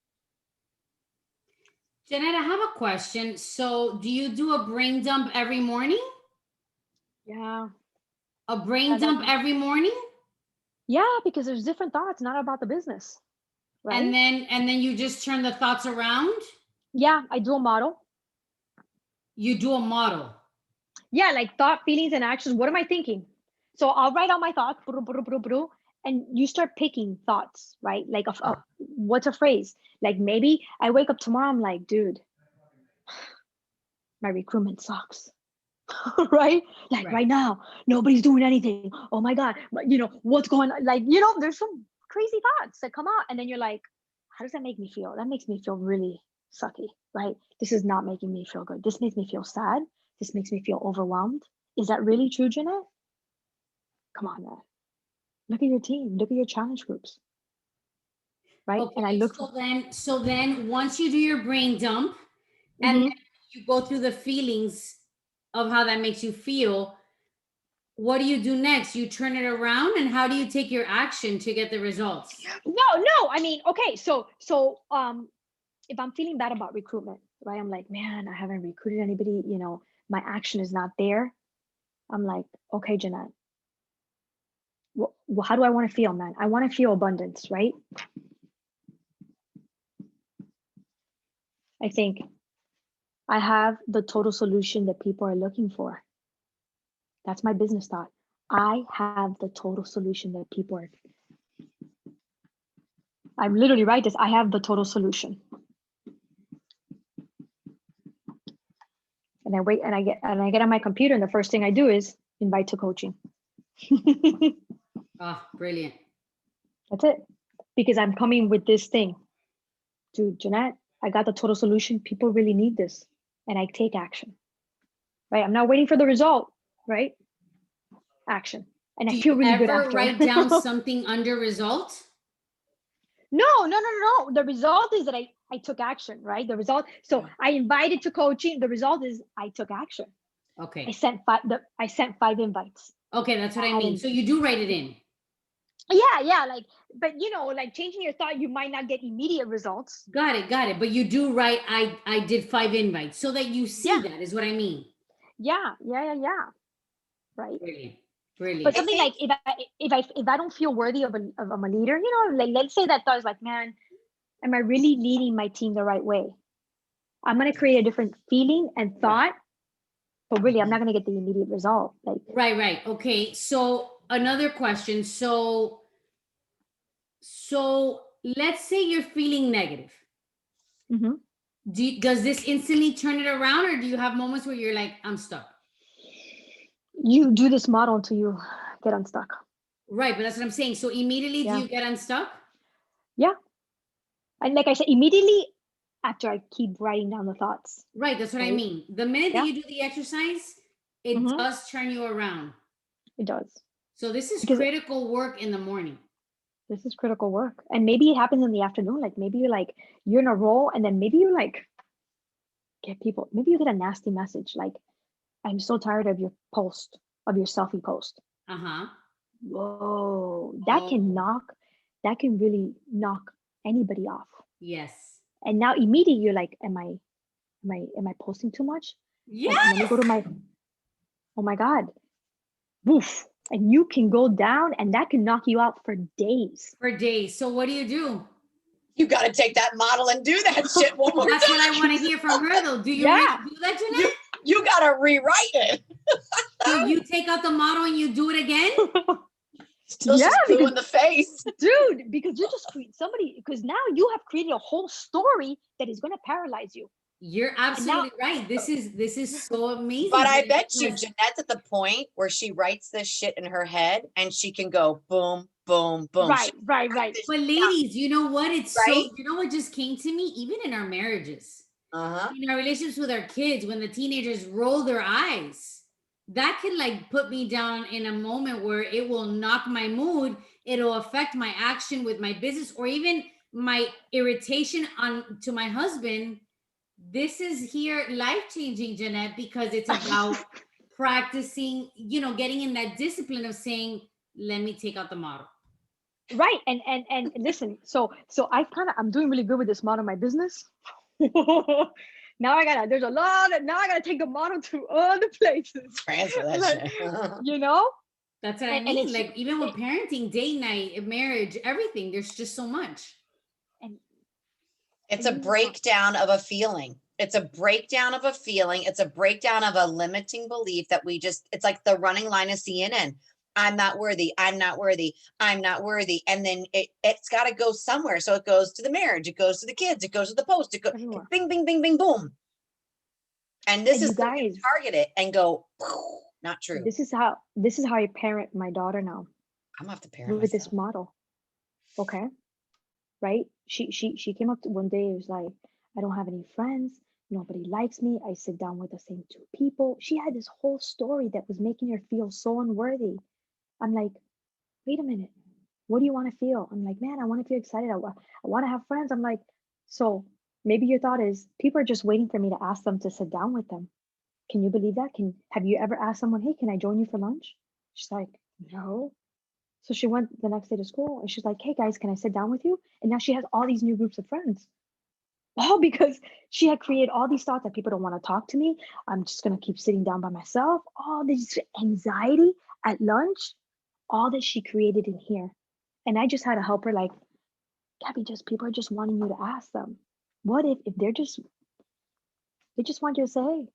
A: Jeanette, I have a question. So do you do a brain dump every morning?
B: Yeah.
A: A brain dump every morning?
B: Yeah, because there's different thoughts, not about the business. Right?
A: And then you just turn the thoughts around?
B: Yeah, I do a model.
A: You do a model?
B: Yeah, like thought, feelings, and actions. What am I thinking? So I'll write out my thoughts, and you start picking thoughts, right? Like, what's a phrase? Like maybe I wake up tomorrow, I'm like, dude, my recruitment sucks. Right? Like
A: Right.
B: right now, nobody's doing anything. Oh my God, what's going on? Like, there's some crazy thoughts that come out. And then you're like, how does that make me feel? That makes me feel really sucky, right? This is not making me feel good. This makes me feel sad. This makes me feel overwhelmed. Is that really true, Jeanette? Come on, man. Look at your team. Look at your challenge groups. Right? And I
A: Okay,
B: look
A: so then once you do your brain dump and
B: Mhm.
A: then you go through the feelings of how that makes you feel, what do you do next? You turn it around, and how do you take your action to get the results?
B: No. I mean, okay. So if I'm feeling bad about recruitment, right? I'm like, man, I haven't recruited anybody. My action is not there. I'm like, okay, Jeanette, how do I want to feel, man? I want to feel abundance, right? I think I have the total solution that people are looking for. That's my business thought. I have the total solution that people are. I literally write this. I have the total solution. And I wait and I get on my computer, and the first thing I do is invite to coaching.
A: Oh, brilliant.
B: That's it. Because I'm coming with this thing. Dude, Jeanette, I got the total solution. People really need this. And I take action. Right? I'm not waiting for the result, right? Action. And
A: Do
B: I feel
A: you
B: really good
A: ever
B: after.
A: write down something under result?
B: No. The result is that I took action, right? The result. So I invited to coaching. The result is I took action.
A: Okay.
B: I sent five invites.
A: Okay, that's what I mean. So you do write it in.
B: Yeah. But like changing your thought, you might not get immediate results.
A: Got it. But you do write, I did 5 invites so that you see that is what I mean.
B: Yeah. Right.
A: Brilliant.
B: But something like if I don't feel worthy of a leader, like let's say that thought is like, man, am I really leading my team the right way? I'm gonna create a different feeling and thought, but really I'm not gonna get the immediate result. Like
A: Right. Okay. So another question. So let's say you're feeling negative.
B: Mhm.
A: Does this instantly turn it around, or do you have moments where you're like, I'm stuck?
B: You do this model until you get unstuck.
A: Right, but that's what I'm saying. So immediately do you get unstuck?
B: Yeah. And like I said, immediately after I keep writing down the thoughts.
A: Right, that's what I mean. The minute that you do the exercise, it does turn you around.
B: It does.
A: So this is
B: Because
A: critical work in the morning.
B: this is critical work. And maybe it happens in the afternoon. Like maybe you're in a role, and then maybe you maybe you get a nasty message like, I'm so tired of your selfie post.
A: Uh-huh.
B: Whoa, that can really knock anybody off.
A: Yes.
B: And now immediately you're like, am I posting too much?
A: Yes.
B: And let me go to oh my God. Woof. And you can go down, and that can knock you out for days.
A: So what do?
G: You got to take that model and do that shit one more time.
A: That's what I want to hear from her, though. Do you really do that, Jeanette?
G: You got to rewrite it.
A: So you take out the model and you do it again?
G: Still just blue in the face.
B: Dude, because you just because now you have created a whole story that is going to paralyze you.
A: You're absolutely right. This is so amazing.
G: But I bet you Jeanette's at the point where she writes this shit in her head and she can go boom, boom, boom.
B: Right.
A: But ladies, you know what? You know what just came to me? Even in our marriages, in our relationships with our kids, when the teenagers roll their eyes, that can like put me down in a moment where it will knock my mood. It'll affect my action with my business, or even my irritation to my husband. This is here life-changing, Jeanette, because it's about practicing, getting in that discipline of saying, let me take out the model.
B: Right. And listen, so I'm doing really good with this model in my business. Now I gotta take the model to other places.
G: Transfer that shit.
A: That's what I mean. And like even with parenting, date night, marriage, everything, there's just so much.
B: And
G: it's a breakdown of a feeling. It's a breakdown of a feeling. It's a breakdown of a limiting belief that it's like the running line of CNN. I'm not worthy. I'm not worthy. I'm not worthy. And then it's got to go somewhere. So it goes to the marriage. It goes to the kids. It goes to the post. It goes bing, bing, bing, bing, boom. And this
B: And
G: is
B: you
G: still gonna
B: guys,
G: target it and go, not true.
B: this is how I parent my daughter now
G: I'm gonna have to parent
B: with this
G: myself.
B: model. Okay. Right? She came up to one day, it was like, I don't have any friends, nobody likes me. I sit down with the same two people. She had this whole story that was making her feel so unworthy. I'm like, wait a minute. What do you want to feel? I'm like, man, I want to feel excited. I want to have friends. I'm like, so maybe your thought is people are just waiting for me to ask them to sit down with them. Can you believe that? Have you ever asked someone, hey, can I join you for lunch? She's like, no. So she went the next day to school and she's like, hey guys, can I sit down with you? And now she has all these new groups of friends. All because she had created all these thoughts that people don't want to talk to me. I'm just going to keep sitting down by myself. All this anxiety at lunch, all that she created in here. And I just had to help her like, Gabby, just people are just wanting you to ask them. What if they just want you to say, hey,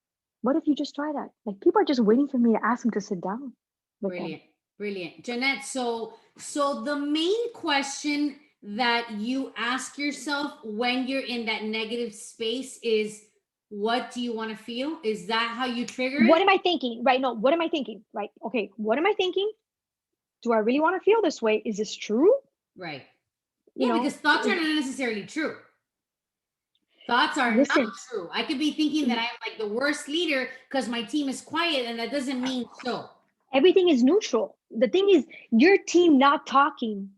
B: what if you just try that? Like people are just waiting for me to ask them to sit down with
A: Brilliant.
B: them.
A: Brilliant. Jeanette, so the main question that you ask yourself when you're in that negative space is, what do you want to feel? Is that how you trigger
B: What
A: it?
B: am I thinking? Right? No, what am I thinking? Right? Okay, what am I thinking? Do I really want to feel this way? Is this true?
A: Right.
B: You
A: Yeah,
B: know,
A: because thoughts are not necessarily true. Thoughts are not
B: listen,
A: true. I could be thinking that I'm like the worst leader because my team is quiet, and that doesn't mean so.
B: everything is neutral. The thing is, your team not talking,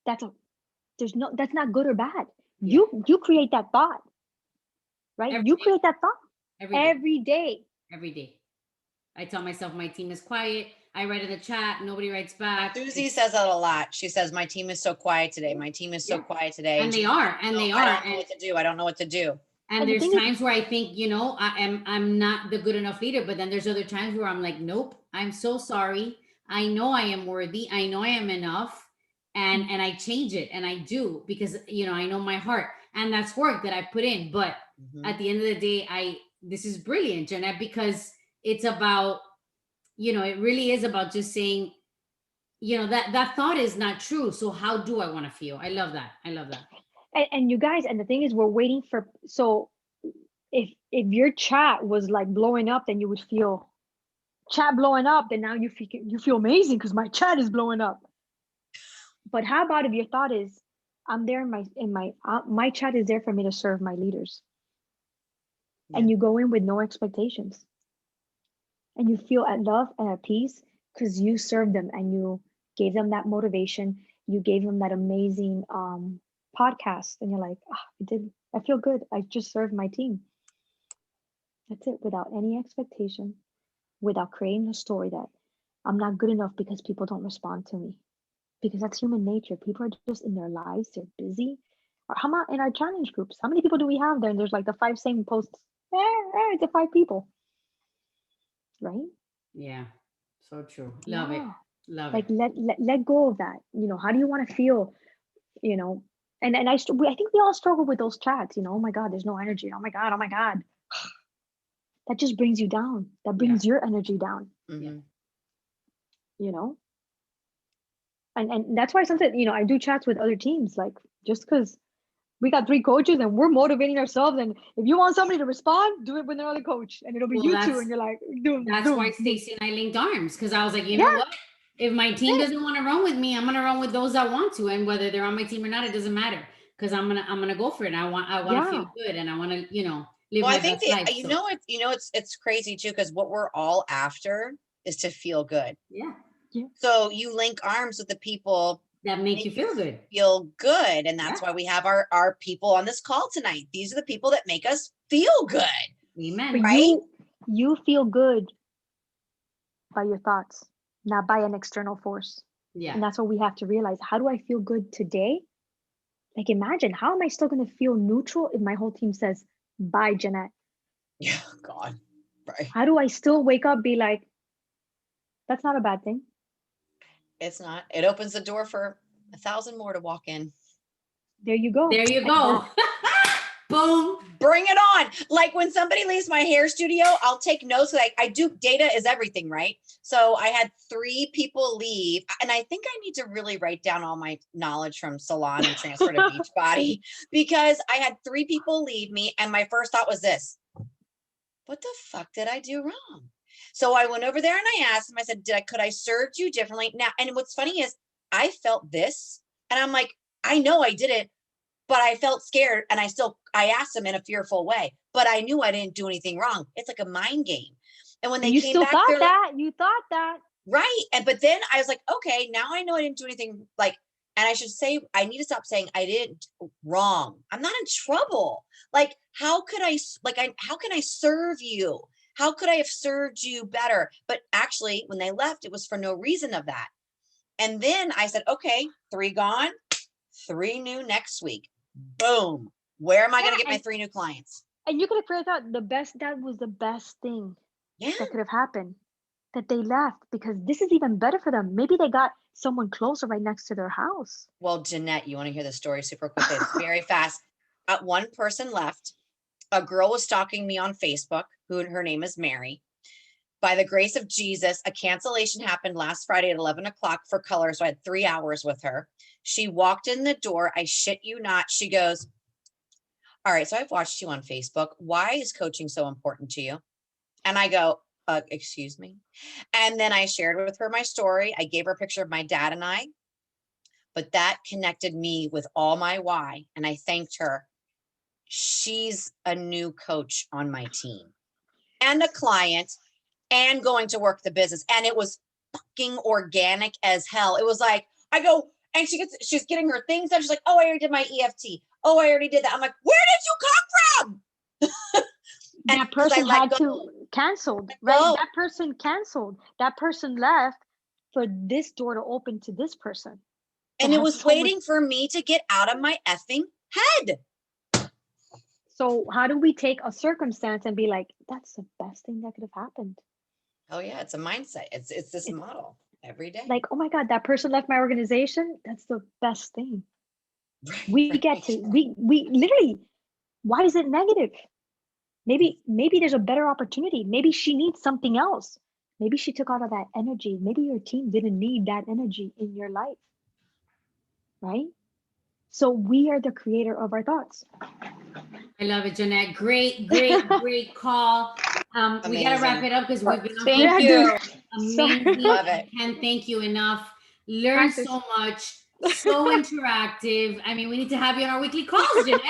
B: that's a that's not good or bad.
A: Yeah.
B: You create that thought, right?
A: Every
B: You
A: day.
B: create that thought
A: Every day.
B: every day.
A: Every day. I tell myself my team is quiet. I write in the chat. Nobody writes back.
G: Susie says that a lot. She says, my team is so quiet today. My team is so
A: Yeah.
G: quiet today.
A: And they
G: she's
A: are.
G: like,
A: And
G: "No,
A: they
G: I
A: are.
G: don't know what to do. I don't know what to do.
A: And
B: And the
A: there's
B: thing is,
A: times where I think, I'm not the good enough leader, but then there's other times where I'm like, nope, I'm so sorry. I know I am worthy. I know I am enough. And I change it, and I do, because I know my heart, and that's work that I put in. But at the end of the day, this is brilliant, Jeanette, because it's about, it really is about just saying, that thought is not true. So how do I want to feel? I love that. I love that.
B: and you guys, and the thing is, we're waiting for. So if your chat was like blowing up, then you would feel chat blowing up. Then now you feel amazing because my chat is blowing up. But how about if your thought is, I'm there my chat is there for me to serve my leaders, and you go in with no expectations, and you feel at love and at peace because you served them and you gave them that motivation, you gave them that amazing podcast, and you're like, I feel good. I just served my team. That's it, without any expectation, without creating a story that I'm not good enough because people don't respond to me. Because that's human nature. People are just in their lives, they're busy. Or how about in our challenge groups? How many people do we have there? And there's like the 5 same posts. It's the 5 people. Right?
A: Yeah. So true. Love it. Love
B: Like
A: it.
B: let go of that. How do you want to feel? And I think we all struggle with those chats. Oh my God, there's no energy. Oh my God. That just brings you down. That brings your energy down.
G: Mm-hmm.
B: And that's why sometimes I do chats with other teams, like just because we got 3 coaches and we're motivating ourselves, and if you want somebody to respond, do it with another coach, and it'll be you two, and you're like,
A: that's why Stacy and I linked arms, because I was like, you know what, if my team doesn't want to run with me, I'm gonna run with those that want to, and whether they're on my team or not, it doesn't matter, because I'm gonna go for it. And I want to feel good, and I want to live
G: Well,
A: my
G: I think
A: best life.
G: it's crazy too, because what we're all after is to feel good.
A: Yeah.
G: So you link arms with the people
A: that make you feel good.
G: Feel good, and that's why we have our people on this call tonight. These are the people that make us feel good.
A: Amen.
G: Right?
B: You feel good by your thoughts, not by an external force.
A: Yeah.
B: And that's what we have to realize. How do I feel good today? Like, imagine, how am I still going to feel neutral if my whole team says, bye, Jeanette?
G: Yeah, God. Right.
B: How do I still wake up, be like, that's not a bad thing?
G: It's not. It opens the door for 1,000 more to walk in.
B: There you go.
A: There you go. Boom.
G: Bring it on. Like when somebody leaves my hair studio, I'll take notes. Like I do, data is everything, right? So I had 3 people leave, and I think I need to really write down all my knowledge from salon and transfer to Beachbody, because I had 3 people leave me, and my first thought was this: what the fuck did I do wrong? So I went over there and I asked him, I said, could I serve you differently? Now, and what's funny is I felt this and I'm like, I know I did it, but I felt scared. And I asked him in a fearful way, but I knew I didn't do anything wrong. It's like a mind game. And when they
B: You
G: came
B: still
G: back,
B: thought
G: they're like,
B: that. You thought that.
G: right. But then I was like, okay, now I know I didn't do anything like, and I should say, I need to stop saying I didn't wrong. I'm not in trouble. Like, how can I serve you? How could I have served you better? But actually, when they left, it was for no reason of that. And then I said, okay, 3 gone, 3 new next week. Boom. Where am I going to get my 3 new clients?
B: And you could have figured out that was the best thing
G: Yeah.
B: that could have happened, that they left, because this is even better for them. Maybe they got someone closer right next to their house.
G: Well, Jeanette, you want to hear the story super quickly? It's very fast. One person left. A girl was stalking me on Facebook, her name is Mary. By the grace of Jesus, a cancellation happened last Friday at 11 o'clock for color. So I had 3 hours with her. She walked in the door. I shit you not. She goes, all right, so I've watched you on Facebook. Why is coaching so important to you? And I go, excuse me. And then I shared with her my story. I gave her a picture of my dad and I, but that connected me with all my why. And I thanked her. She's a new coach on my team and a client and going to work the business. And it was fucking organic as hell. It was like, I go, and she's getting her things done. She's like, oh, I already did my EFT. Oh, I already did that. I'm like, where did you come from?
B: That person had to canceled, right? That person canceled. That person left for this door to open to this person.
G: And it was waiting for me to get out of my effing head.
B: So how do we take a circumstance and be like, that's the best thing that could have happened?
G: Oh yeah, it's a mindset. It's this model every day.
B: Like, oh my God, that person left my organization. That's the best thing. We literally, why is it negative? Maybe there's a better opportunity. Maybe she needs something else. Maybe she took out of that energy. Maybe your team didn't need that energy in your life. Right? So we are the creator of our thoughts.
A: I love it, Jeanette. Great call. We got to wrap it up because we've been on.
G: Thank you.
A: Amazing.
G: Love it.
A: I can't thank you enough. Learn so much. So interactive. I mean, we need to have you on our weekly calls, Jeanette.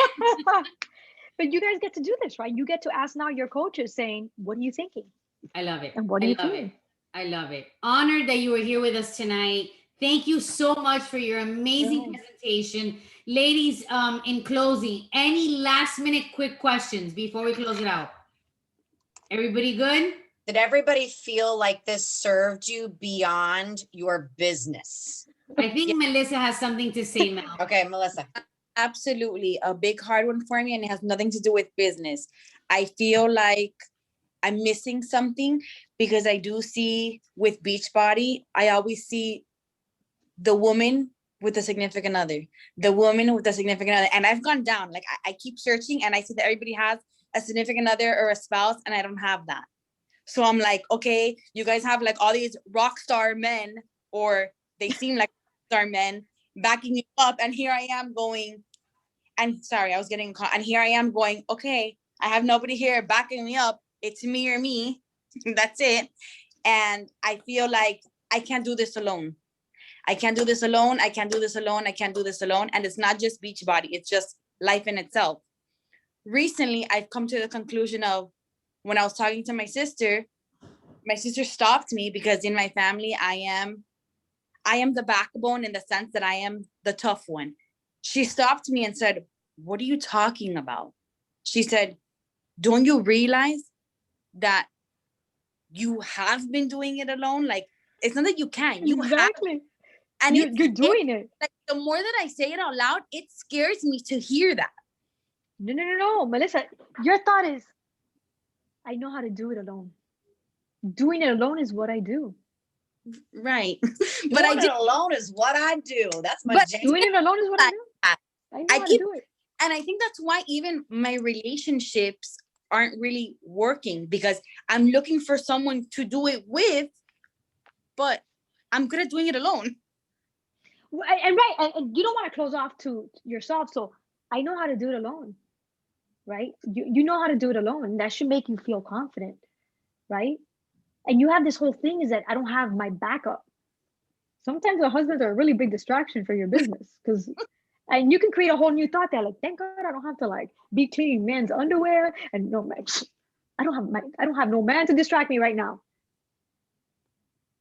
B: But you guys get to do this, right? You get to ask now your coaches saying, what are you thinking?
A: I love it.
B: And what do you think?
A: I love it. Honored that you were here with us tonight. Thank you so much for your amazing presentation. Ladies, in closing, any last minute quick questions before we close it out? Everybody good?
G: Did everybody feel like this served you beyond your business?
A: I think Melissa has something to say, Mel.
G: Okay, Melissa.
H: Absolutely. A big hard one for me, and it has nothing to do with business. I feel like I'm missing something because I do see with Beachbody, I always see the woman with a significant other, the woman with a significant other. And I've gone down, like I keep searching and I see that everybody has a significant other or a spouse and I don't have that. So I'm like, okay, you guys have like all these rock star men, or they seem like rock star men backing you up. And here I am going, and sorry, I was getting caught. And here I am going, okay, I have nobody here backing me up. It's me or me. That's it. And I feel like I can't do this alone. I can't do this alone. I can't do this alone. I can't do this alone. And it's not just Beachbody. It's just life in itself. Recently, I've come to the conclusion of when I was talking to my sister stopped me because in my family, I am the backbone in the sense that I am the tough one. She stopped me and said, what are you talking about? She said, don't you realize that you have been doing it alone? Like, it's not that you can't, you
B: exactly.
H: have. And
B: you're doing it.
H: Like, the more that I say it out loud, it scares me to hear that.
B: No, Melissa, your thought is, I know how to do it alone. Doing it alone is what I do.
H: Right.
G: But doing it alone is what I do. That's my
B: doing it alone is what I do. I know how to do it.
H: And I think that's why even my relationships aren't really working, because I'm looking for someone to do it with, but I'm good at doing it alone.
B: And you don't want to close off to yourself. So I know how to do it alone. right? You know how to do it alone. That should make you feel confident, right? And you have this whole thing is that I don't have my backup. Sometimes the husbands are a really big distraction for your business because, and you can create a whole new thought there. Like, thank God I don't have to like be cleaning men's underwear and no man. I don't have no man to distract me right now.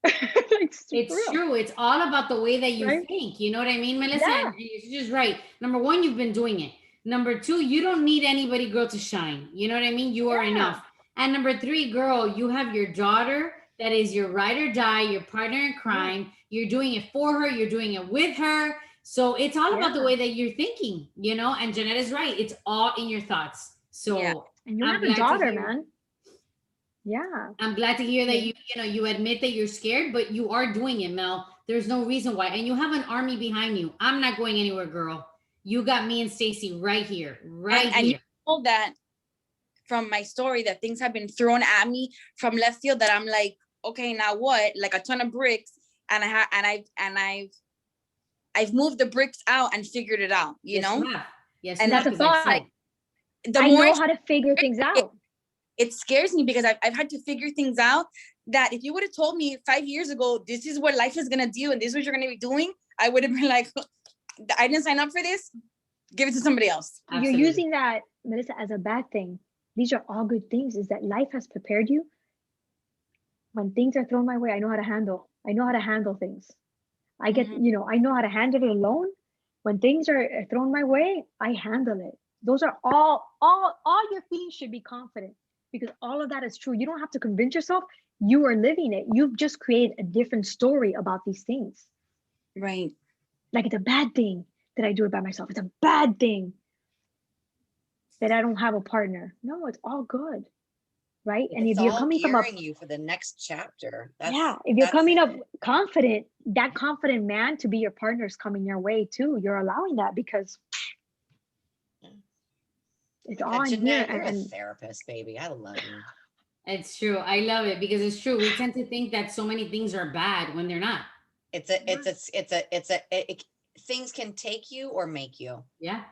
B: Like,
A: It's true. It's all about the way that you
B: right?
A: think. You know what I mean, Melissa?
B: Yeah.
A: And you're just right. Number one, you've been doing it. Number two, you don't need anybody, girl, to shine. You know what I mean? You are
B: Yeah.
A: enough. And number three, girl, you have your daughter that is your ride or die, your partner in crime. You're doing it for her. You're doing it with her. So it's all about the
B: Yeah.
A: way that you're thinking, you know? And Jeanette is right. It's all in your thoughts. So
H: Yeah.
B: And you
A: I'm
B: have a
A: glad to
B: daughter,
A: hear-
B: man. Yeah.
A: I'm glad to hear that
B: Yeah.
A: you admit that you're scared, but you are doing it, Mel. There's no reason why. And you have an army behind you. I'm not going anywhere, girl. You got me and Stacy right here.
H: And you
A: Here.
H: know that from my story that things have been thrown at me from left field that I'm like, okay, now what? Like a ton of bricks, and I've moved the bricks out and figured it out, you know?
A: You have. Yes,
H: And
A: you have,
B: that's a
A: 'cause I've
B: thought.
A: seen it.
H: The
B: I
H: more
B: know how to figure things out.
H: it scares me because I've had to figure things out that if you would have told me 5 years ago, this is what life is gonna do and this is what you're gonna be doing, I would have been like, I didn't sign up for this. Give it to somebody else.
A: Absolutely.
B: You're using that, Melissa, as a bad thing. These are all good things. Is that life has prepared you. When things are thrown my way, I know how to handle. I know how to handle things. I get,
H: Mhm.
B: I know how to handle it alone. When things are thrown my way, I handle it. Those are all your feelings should be confident because all of that is true. You don't have to convince yourself. You are living it. You've just created a different story about these things.
H: Right.
B: Like it's a bad thing that I do it by myself. It's a bad thing that I don't have a partner. No, it's all good. Right. And
G: It's
B: if you're
G: all
B: coming from a
G: gearing you for the next chapter.
B: if you're coming up confident, that confident man to be your partner is coming your way too. You're allowing that because it's all in here.
G: Jeanette, you're a
B: And
G: therapist, baby. I love you.
A: It's true. I love it because it's true. We tend to think that so many things are bad when they're not.
G: Things can take you or make you.
A: Yeah.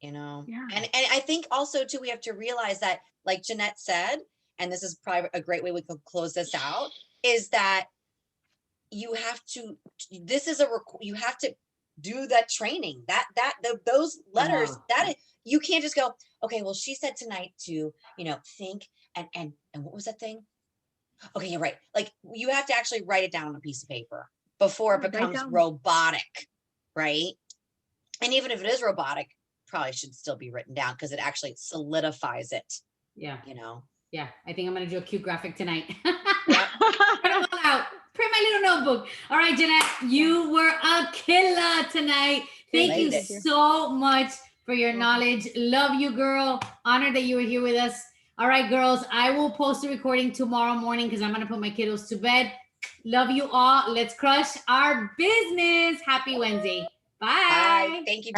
G: You know.
B: Yeah.
G: And I think also too we have to realize that, like Jeanette said, and this is probably a great way we could close this out, is that you have to. This is you have to do that training. Those letters you can't just go, okay, well, she said tonight to, think and what was that thing? Okay, you're right. Like you have to actually write it down on a piece of paper before it becomes robotic, right? And even if it is robotic, probably should still be written down because it actually solidifies it.
A: Yeah.
G: Yeah,
A: I think I'm gonna do a cute graphic tonight.
G: Yep.
A: Print them all out. Print my little notebook. All right, Jeanette, you were a killer tonight. Thank you so much for your knowledge. Love you, girl. Honored that you were here with us. All right, girls, I will post a recording tomorrow morning because I'm gonna put my kiddos to bed. Love you all. Let's crush our business. Happy Wednesday. Bye.
G: Thank you,